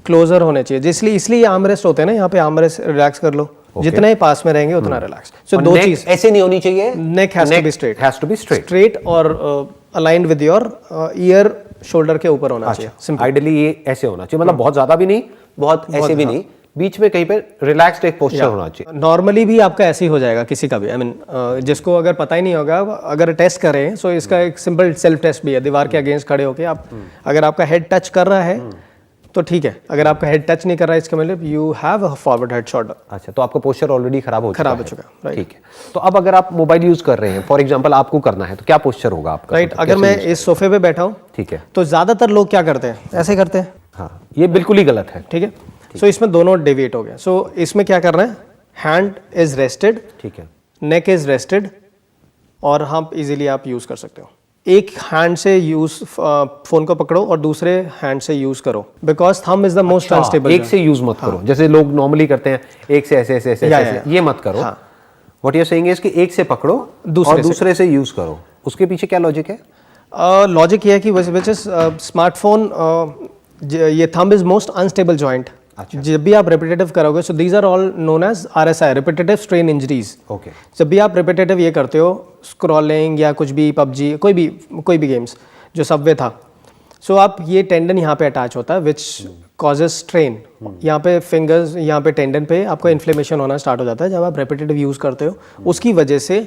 क्लोजर होने चाहिए. इसलिए आर्मरेस्ट होते हैं ना, यहाँ पे आर्मरेस्ट रिलैक्स कर लो, जितने पास में रहेंगे उतना रिलैक्स. सो दो चीज ऐसे नहीं होनी चाहिए, neck has to be straight और aligned with your year shoulder के ऊपर होना चाहिए. आइडियली ये ऐसे होना चाहिए, मतलब बहुत ज्यादा भी नहीं, बहुत ऐसे भी नहीं, बीच में कहीं पे रिलैक्स्ड एक पोस्चर होना चाहिए. नॉर्मली भी आपका ऐसे ही हो जाएगा किसी का भी, आई मीन जिसको अगर पता ही नहीं होगा, अगर टेस्ट करें, सो इसका एक सिंपल सेल्फ टेस्ट भी है. दीवार के अगेंस्ट खड़े होके आप अगर आपका हेड टच कर रहा है तो ठीक है, अगर आपका हेड टच नहीं कर रहा है इसका मतलब you have a forward head shoulder. अच्छा, तो आपका पोस्चर ऑलरेडी खराब हो चुका है. ठीक है. तो अब अगर आप मोबाइल यूज कर रहे हैं, फॉर एग्जांपल आपको करना है, तो क्या पोस्चर होगा आपका? राइट. अगर मैं इस सोफे पे बैठा हूँ, ठीक है, तो ज्यादातर लोग क्या करते हैं, ऐसे करते हैं. हाँ, ये बिल्कुल ही गलत है. ठीक है. सो इसमें दोनों डेविएट हो गया. सो इसमें क्या करना है, हैंड इज रेस्टेड, ठीक है, नेक इज रेस्टेड, और हम इजीली आप यूज कर सकते हो. एक हैंड से यूज फोन को पकड़ो और दूसरे हैंड से यूज करो, because thumb is the most unstable. एक से यूज मत करो, जैसे लोग नॉर्मली करते हैं, एक से ऐसे ऐसे ऐसे या, ऐसे, ये मत करो। What you are saying is कि एक से पकड़ो और दूसरे से यूज करो। उसके पीछे क्या लॉजिक है? लॉजिक ये है कि विच इज स्मार्टफोन, ये thumb is most unstable joint. जब भी आप रिपीटेटिव करोगे, so these are all known as RSI, repetitive strain injuries. Okay. जब भी आप रिपीटेटिव ये करते हो, स्क्रॉलिंग या कुछ भी, पबजी, कोई भी गेम्स, जो सबवे था, सो आप ये टेंडन यहाँ पे अटैच होता है विच कॉजेज स्ट्रेन। यहाँ पे फिंगर्स, यहाँ पे टेंडन पे आपको इन्फ्लेमेशन होना स्टार्ट हो जाता है जब आप रिपीटेटिव यूज करते हो। उसकी वजह से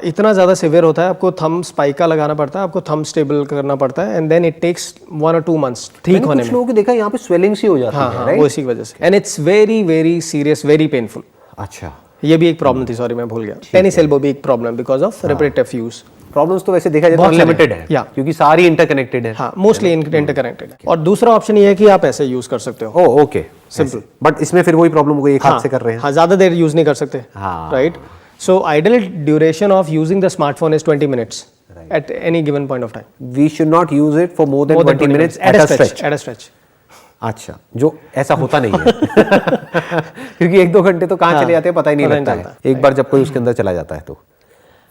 इतना ज़्यादा सिवियर होता है, आपको थंब स्पाइका लगाना पड़ता है, आपको थंब स्टेबल करना पड़ता है, and then it takes 1 or 2 months ठीक होने में। कुछ लोगों को देखा यहाँ पे स्वेलिंग सी हो जाती है, राइट? वो इसी की वजह से, and it's very very serious, very painful. अच्छा, ये भी एक प्रॉब्लम थी, सॉरी मैं भूल गया। टेनिस एल्बो भी एक problem because of repetitive use. Problems तो वैसे देखा जाए तो अनलिमिटेड है, क्योंकि सारी इंटरकनेक्टेड है। हाँ, मोस्टली इंटरकनेक्टेड है। और दूसरा ऑप्शन ये है कि आप ऐसे यूज कर सकते हो। Oh okay, simple. बट इसमें फिर वही प्रॉब्लम हो गई, एक हाथ से कर रहे हैं। हाँ, ज़्यादा देर यूज नहीं कर सकते, right? So ideal duration of using the smartphone is 20 minutes at any given point of time. We should not use it for more than 20 minutes at a stretch. At a stretch. अच्छा, जो ऐसा होता नहीं है क्योंकि 1-2 घंटे तो कहाँ चले जाते हैं पता ही नहीं लगता है, एक बार जब कोई उसके अंदर चला जाता है तो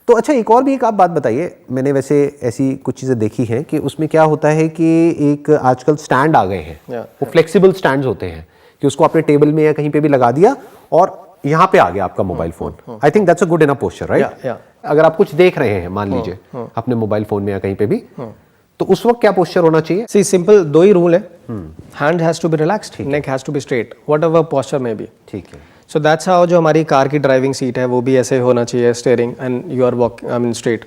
अच्छा, एक और भी एक आप बात बताइए। मैंने वैसे ऐसी कुछ चीज़ें देखी हैं कि उसमें क्या होता है कि एक आजकल स्टैंड आ गए हैं, वो फ्लेक्सिबल स्टैंड्स होते हैं कि उसको आपने टेबल में या कहीं पे भी लगा दिया और यहाँ पे आ गया आपका mobile phone. I think that's a good enough posture, right? अगर आप कुछ देख रहे हैं, मान लीजिए अपने मोबाइल फोन में या कहीं पे भी, तो उस वक्त क्या पोस्चर होना चाहिए? सी सिंपल 2 ही रूल है। Hand has to be relaxed, neck has to be straight, whatever posture में बी। ठीक है। सो दैट्स हाउ जो हमारी कार की ड्राइविंग सीट है वो भी ऐसे होना चाहिए, steering, and you are walking, I mean straight.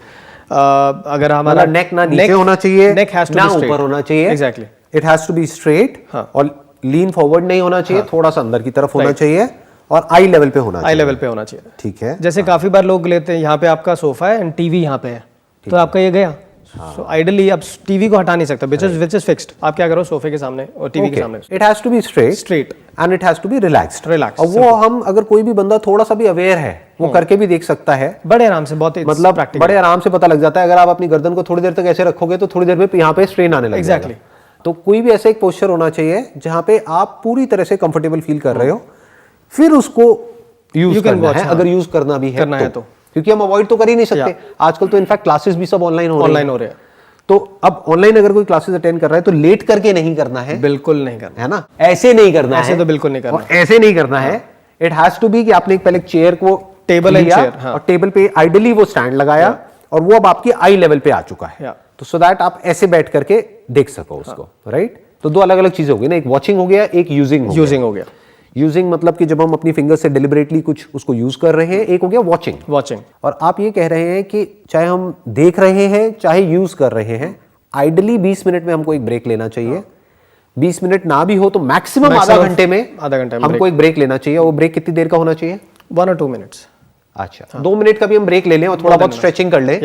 अगर हमारा नेक ना नीचे होना चाहिए, neck has to be straight, ऊपर होना चाहिए। Exactly, it has to be straight और लीन फॉरवर्ड नहीं होना चाहिए, थोड़ा सा अंदर की तरफ होना चाहिए और आई लेवल पे होना चाहिए। आई लेवल पे होना चाहिए, ठीक है। जैसे काफी बार लोग लेते हैं, यहाँ पे आपका सोफा है एंड टीवी यहाँ पे है, तो आपका ये गया। सो आइडियली आप टीवी को हटा नहीं सकते, विच इज फिक्स्ड। आप क्या करो, सोफे के सामने और टीवी के सामने। It has to be straight and it has to be relaxed. Relax, और वो हम, अगर कोई भी बंदा थोड़ा सा भी अवेयर है, वो करके भी देख सकता है बड़े आराम से, बहुत मतलब बड़े आराम से पता लग जाता है। अगर आप अपनी गर्दन को थोड़ी देर तक ऐसे रखोगे तो थोड़ी देर में यहाँ पे स्ट्रेन आने लगेगा। एग्जैक्टली। तो कोई भी ऐसा एक पोस्चर होना चाहिए जहां पे आप पूरी तरह से कंफर्टेबल फील कर रहे हो, फिर उसको यूज करना है, अगर यूज करना भी है तो। क्योंकि हम अवॉइड तो कर ही नहीं सकते। आजकल तो इनफैक्ट क्लासेस भी सब ऑनलाइन हो रहे हैं। तो अब ऑनलाइन अगर कोई क्लासेस अटेंड कर रहा है तो लेट करके नहीं करना है, बिल्कुल नहीं करना है ना, ऐसे नहीं करना है, ऐसे तो बिल्कुल नहीं करना, ऐसे नहीं करना है। इट हैज टू बी कि आपने पहले चेयर को टेबल एंड चेयर, और टेबल पे आइडियली वो स्टैंड लगाया और वो अब आपकी आई लेवल पे आ चुका है, तो सो दैट आप ऐसे बैठ करके देख सको उसको, राइट? तो 2 अलग अलग चीजें हो गई ना, एक वॉचिंग हो गया, एक यूजिंग हो गया। यूजिंग मतलब कि जब हम अपनी फिंगर से डिलिबरेटली कुछ उसको यूज कर रहे हैं, एक हो गया वॉचिंग। और आप ये कह रहे हैं कि चाहे हम देख रहे हैं चाहे यूज कर रहे हैं, आइडियली 20 मिनट में हमको एक ब्रेक लेना चाहिए। 20 मिनट ना भी हो तो मैक्सिमम आधा घंटे में हमको एक ब्रेक लेना चाहिए। वो ब्रेक कितनी देर का होना चाहिए? 1 or 2 minutes। अच्छा, 2 मिनट का भी हम ब्रेक ले लें और थोड़ा बहुत स्ट्रेचिंग कर लें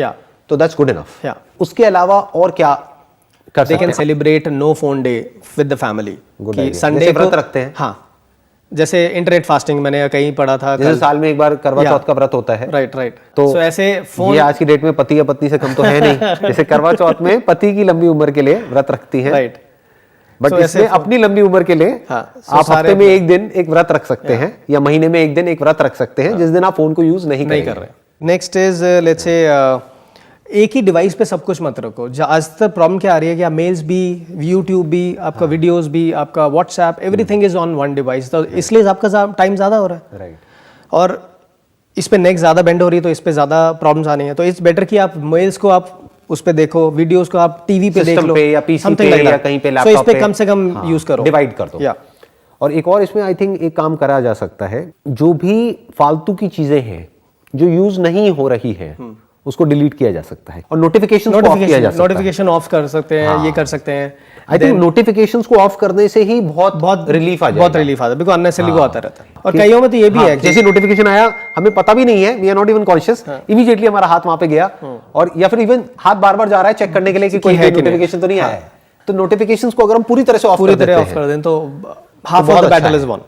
तो दैट्स गुड इनफ। उसके अलावा और क्या कर सकते हैं? They can celebrate no phone day with the family. Sunday व्रत रखते हैं, हाँ, जैसे इंटरनेट फास्टिंग मैंने कहीं पढ़ा था, जैसे साल में एक बार करवा चौथ का व्रत होता है, राइट। तो ऐसे फोन, ये आज की डेट में पति या पत्नी से कम तो है नहीं। जैसे करवा चौथ में पति की लंबी उम्र के लिए व्रत रखती है, राइट, बट इसमें अपनी लंबी उम्र के लिए आप हफ्ते में एक दिन एक व्रत रख सकते हैं या महीने में एक दिन एक व्रत रख सकते हैं जिस दिन आप फोन को यूज नहीं कर रहे। नेक्स्ट इज लेट्स से एक ही डिवाइस पे सब कुछ मत रखो। आज तक प्रॉब्लम क्या आ रही है कि आप मेल्स भी, यूट्यूब भी, आपका वीडियोस भी, आपका WhatsApp, everything is on one device, तो इसलिए आपका टाइम ज़्यादा हो रहा है, राइट। और इस पे नेक ज़्यादा बेंड हो रही है, तो इस पे ज़्यादा प्रॉब्लम्स आनी है। तो इट्स बेटर कि आप मेल्स को आप उस पे देखो, वीडियोस को आप टीवी पे देख लो, या पीसी पे या कहीं पे लैपटॉप पे, इस पे कम से कम यूज करो, डिवाइड कर दो। और एक और इसमें आई थिंक एक काम करा जा सकता है, जो भी फालतू की चीजें हैं जो यूज नहीं हो रही है उसको डिलीट किया जा सकता है और नोटिफिकेशन ऑफ किया जा सकता है। नोटिफिकेशन ऑफ कर सकते हैं, ये कर सकते हैं। आई थिंक नोटिफिकेशंस को ऑफ करने से ही बहुत रिलीफ आ जाएगा, बहुत रिलीफ आता है, बिकॉज़ अननेसेसरी वो आता रहता है। और कईयों में तो ये भी है, जैसे नोटिफिकेशन आया, हमें पता भी नहीं है, we are not even conscious, immediately हमारा हाथ वहां पे गया, और या फिर इवन हाथ बार-बार जा रहा है चेक करने के लिए कि कोई नोटिफिकेशन तो नहीं आया है। तो नोटिफिकेशंस को अगर हम पूरी तरह से ऑफ कर दें तो half of the battle is one.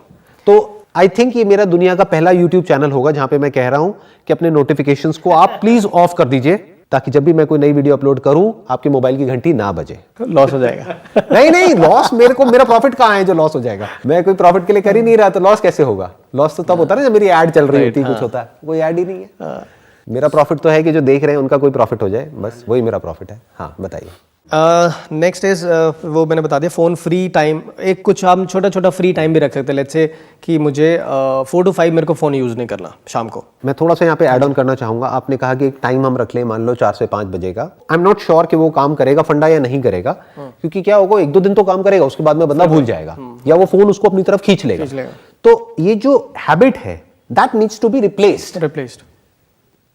तो आई थिंक ये मेरा दुनिया का पहला YouTube चैनल होगा जहां पे मैं कह रहा हूं कि अपने नोटिफिकेशंस को आप प्लीज ऑफ कर दीजिए। ताकि जब भी मैं कोई नई वीडियो अपलोड करूं आपके मोबाइल की घंटी ना बजे। लॉस हो जाएगा। नहीं लॉस मेरा प्रॉफिट कहाँ है जो लॉस हो जाएगा? मैं कोई प्रॉफिट के लिए कर ही नहीं रहा तो लॉस कैसे होगा? लॉस तो तब होता है ना जब मेरी ऐड चल रही होती है, कुछ होता है, कोई ऐड ही नहीं है। मेरा प्रॉफिट तो है कि जो देख रहे हैं उनका कोई प्रॉफिट हो जाए, बस वही मेरा प्रॉफिट है। हाँ बताइए। नेक्स्ट इज वो मैंने बता दिया, फ़ोन फ्री टाइम, एक कुछ हम छोटा छोटा फ्री टाइम भी रख सकते हैं। लेट्स से कि मुझे 4 to 5 मेरे को फ़ोन यूज़ नहीं करना शाम को। मैं थोड़ा सा यहाँ पे ऐड ऑन करना चाहूंगा। आपने कहा कि एक टाइम हम रख लें, मान लो 4 से 5 बजे का। आई एम नॉट श्योर कि वो काम करेगा फंडा या नहीं करेगा, क्योंकि क्या होगा, 1-2 दिन तो काम करेगा, उसके बाद में बंदा भूल जाएगा या वो फोन उसको अपनी तरफ खींच लेगा। तो ये जो हैबिट है that needs to be replaced,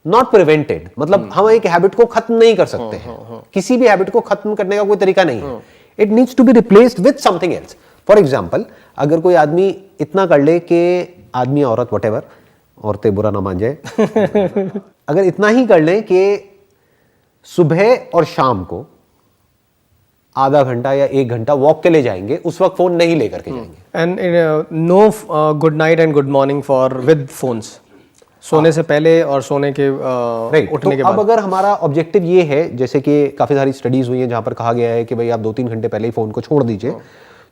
not prevented. मतलब हम एक हैबिट को खत्म नहीं कर सकते हैं, किसी भी हैबिट को खत्म करने का कोई तरीका नहीं है। It needs to be replaced with something else. For example, अगर कोई आदमी इतना कर ले कि आदमी औरत व्हाटएवर, औरतें बुरा ना मान जाए अगर इतना ही कर ले कि सुबह और शाम को आधा घंटा या 1 घंटा वॉक के लिए जाएंगे, उस वक्त फोन नहीं लेकर के जाएंगे। And no good night and good morning for with phones, सोने से पहले और सोने के उठने के बाद। अब अगर हमारा ऑब्जेक्टिव ये है, जैसे कि काफी सारी स्टडीज हुई हैं जहां पर कहा गया है कि भाई आप 2-3 घंटे पहले ही फोन को छोड़ दीजिए,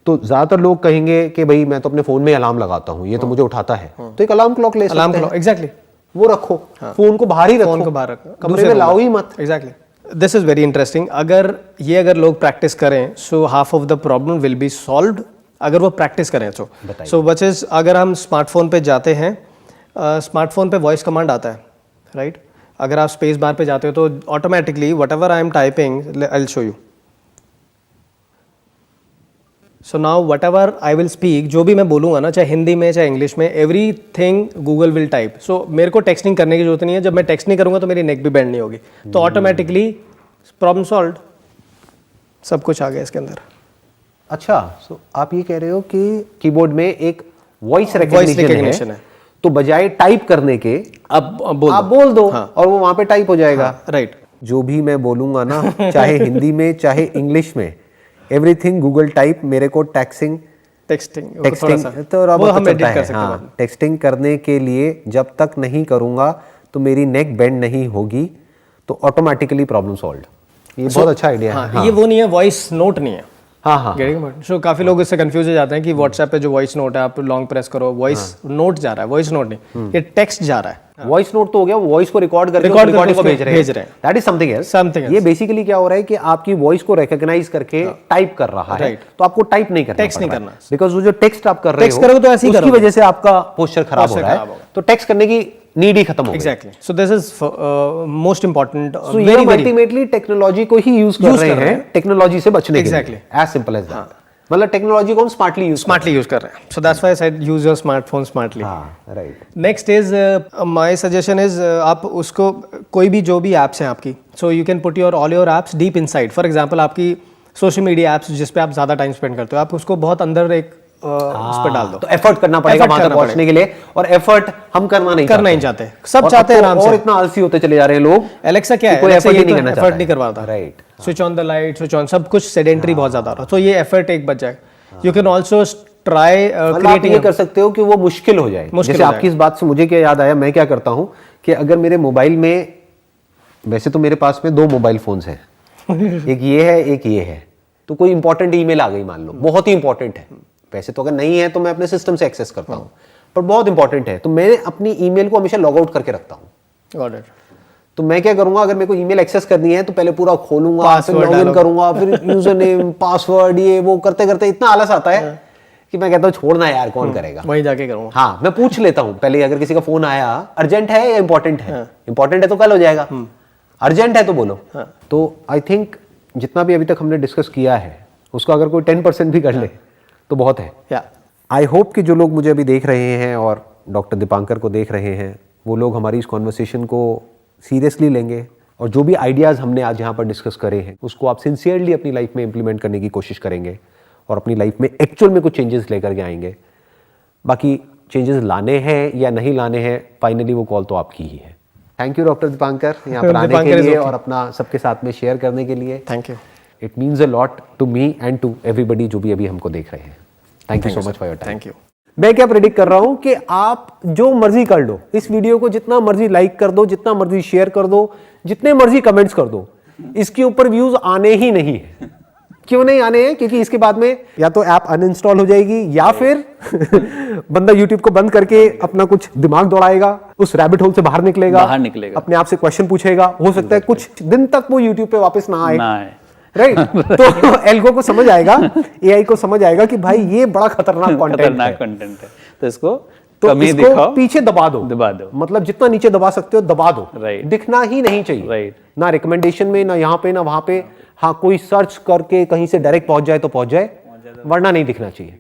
तो ज्यादातर लोग कहेंगे कि भाई मैं तो अपने फोन में अलार्म लगाता हूँ, ये तो मुझे उठाता है, तो एक अलार्म क्लॉक ले सकते हैं। एग्जैक्टली, वो रखो, फोन को बाहर ही रखो, फोन को बाहर रखो, कमरे में लाओ ही मत। Exactly, this is very interesting. अगर लोग प्रैक्टिस करें, so half of the problem will be solved, अगर वो प्रैक्टिस करें तो। सो व्हिच इज, अगर हम स्मार्टफोन पे जाते हैं, स्मार्टफोन पे वॉइस कमांड आता है, राइट? अगर आप स्पेस बार पे जाते हो तो automatically what ever I am typing, I will show you. So now what ever I will speak, जो भी मैं बोलूँगा ना, चाहे हिंदी में चाहे इंग्लिश में, एवरीथिंग गूगल विल टाइप। सो मेरे को टेक्सटिंग करने की जरूरत नहीं है। जब मैं टेक्स्ट नहीं करूँगा तो मेरी नेक भी बेंड नहीं होगी, तो ऑटोमेटिकली प्रॉब्लम सॉल्व, सब कुछ आ गया इसके अंदर। अच्छा, सो आप ये कह रहे हो कि कीबोर्ड में एक वॉइस रिकग्निशन है, तो बजाय टाइप करने के आप बोल दो, हाँ, और वो वहां पे टाइप हो जाएगा। हाँ, राइट। जो भी मैं बोलूंगा ना, चाहे हिंदी में चाहे इंग्लिश में, एवरीथिंग गूगल टाइप। मेरे को टेक्सटिंग तो रॉबर्ट चलता है। हाँ, टेक्सटिंग करने के लिए जब तक नहीं करूंगा तो मेरी नेक बेंड नहीं होगी, तो ऑटोमेटिकली प्रॉब्लम सॉल्व। ये बहुत अच्छा आइडिया है। ये वो नहीं है, वॉइस नोट नहीं है। हाँ। सो काफी लोग इससे कंफ्यूज हो जाते हैं कि व्हाट्सएप पे जो वॉइस नोट है, आप लॉन्ग प्रेस करो, वॉइस नोट जा रहा है, वॉइस नोट नहीं, ये टेक्स्ट जा रहा है। वॉइस नोट तो हो गया, वॉइस को रिकॉर्ड करके रिकॉर्डिंग को भेज रहे हैं। That is something else. ये बेसिकली क्या हो रहा है कि आपकी वॉइस को रिकॉग्नाइज करके टाइप कर रहा है, तो आपको टाइप नहीं करना, टेक्स्ट नहीं करना, बिकॉज वो जो टेक्स्ट आप कर रहे हो, करोगे तो ऐसे ही उसकी वजह से आपका पोस्चर खराब हो रहा है, तो टेक्स्ट करने की नीड ही खत्म हो गई। Exactly, so this is most important. Very ultimately technology को ही यूज कर रहे हैं, टेक्नोलॉजी से बचने के लिए। As simple as that. मतलब टेक्नोलॉजी को हम स्मार्टली यूज कर रहे हैं। So that's why I said use your smartphone smartly. Right. Next is my suggestion is, आप उसको कोई भी जो भी एप्स हैं आपकी, so you can put your all your apps deep inside. For example, आपकी सोशल मीडिया एप्स जिस पे आप ज्यादा टाइम स्पेंड करते हो, आप उसको बहुत अंदर एक उस पर डाल दो। तो एफर्ट करना पड़ेगा वहां तक पहुंचने के लिए, और एफर्ट हम करना नहीं चाहते। सब चाहते हैं आराम से, और इतना आलसी होते चले जा रहे हैं लोग। एलेक्सा क्या है, कोई एफर्ट नहीं करना चाहता, एफर्ट नहीं करवाता। Right. Switch on the light, switch on, सब कुछ सेडेंटरी बहुत ज्यादा हो रहा है, तो ये एफर्ट एक बच जाएगा। You can also try creating. ये कर सकते हो कि वो मुश्किल हो जाए। जैसे आपकी इस बात से मुझे क्या याद आया, मैं क्या करता हूं कि अगर मेरे मोबाइल में, वैसे तो मेरे पास में 2 मोबाइल फोन्स हैं एक ये है एक ये है, तो कोई इंपॉर्टेंट ईमेल आ गई मान लो, बहुत ही इंपॉर्टेंट है, वैसे तो अगर नहीं है तो मैं अपने सिस्टम से एक्सेस करता हूं, पर बहुत इंपॉर्टेंट है, तो मैं अपनी ईमेल को हमेशा लॉग आउट करके रखता हूं। तो मैं क्या करूंगा, अगर मेरे को ईमेल एक्सेस करनी है तो पहले पूरा खोलूंगा, फिर लॉगिन करूंगा, फिर यूजर नेम पासवर्ड, ये वो करते करते इतना आलस आता है कि मैं कहता हूँ छोड़ना यार, कौन करेगा, वहीं जाके करूंगा। हाँ, मैं पूछ लेता हूँ पहले, अगर किसी का फोन आया, अर्जेंट है या इंपॉर्टेंट है? इंपॉर्टेंट है तो कल हो जाएगा, अर्जेंट है तो बोलो। तो आई थिंक जितना भी अभी तक हमने डिस्कस किया है उसका अगर कोई 10% भी कर ले तो बहुत है। आई होप कि जो लोग मुझे अभी देख रहे हैं और डॉक्टर दीपांकर को देख रहे हैं, वो लोग हमारी इस कॉन्वर्सेशन को सीरियसली लेंगे, और जो भी आइडियाज़ हमने आज यहाँ पर डिस्कस करे हैं उसको आप सिंसियरली अपनी लाइफ में इंप्लीमेंट करने की कोशिश करेंगे, और अपनी लाइफ में एक्चुअल में कुछ चेंजेस लेकर के आएंगे। बाकी चेंजेस लाने हैं या नहीं लाने हैं, फाइनली वो कॉल तो आपकी ही है। थैंक यू डॉक्टर दीपांकर यहाँ पर आने के लिए और अपना सबके साथ में शेयर करने के लिए। Thank you. It means a lot to me and to everybody जो भी अभी हमको देख रहे हैं। Thank you so much for your time. Thank you. मैं क्या प्रेडिक्ट कर रहा हूं कि आप जो मर्जी कर लो, इस वीडियो को जितना मर्जी लाइक कर दो, जितना मर्जी शेयर कर दो, जितने मर्जी कमेंट्स कर दो, इसके ऊपर व्यूज आने ही नहीं है। क्यों नहीं आने हैं? क्योंकि इसके बाद में या तो ऐप अनइंस्टॉल हो जाएगी या फिर बंदा यूट्यूब को बंद करके अपना कुछ दिमाग दौड़ाएगा, उस रैबिट होल से बाहर निकलेगा, अपने आप से क्वेश्चन पूछेगा, हो सकता है कुछ दिन तक वो यूट्यूब पे वापस ना आए, राइट? तो एल्गो को समझ आएगा, एआई को समझ आएगा कि भाई ये बड़ा खतरनाक कंटेंट है, तो इसको पीछे दबा दो, मतलब जितना नीचे दबा सकते हो दबा दो, दिखना ही नहीं चाहिए, ना रिकमेंडेशन में, ना यहाँ पे, ना वहां पे। हाँ, कोई सर्च करके कहीं से डायरेक्ट पहुंच जाए तो पहुंच जाए, वरना नहीं दिखना चाहिए।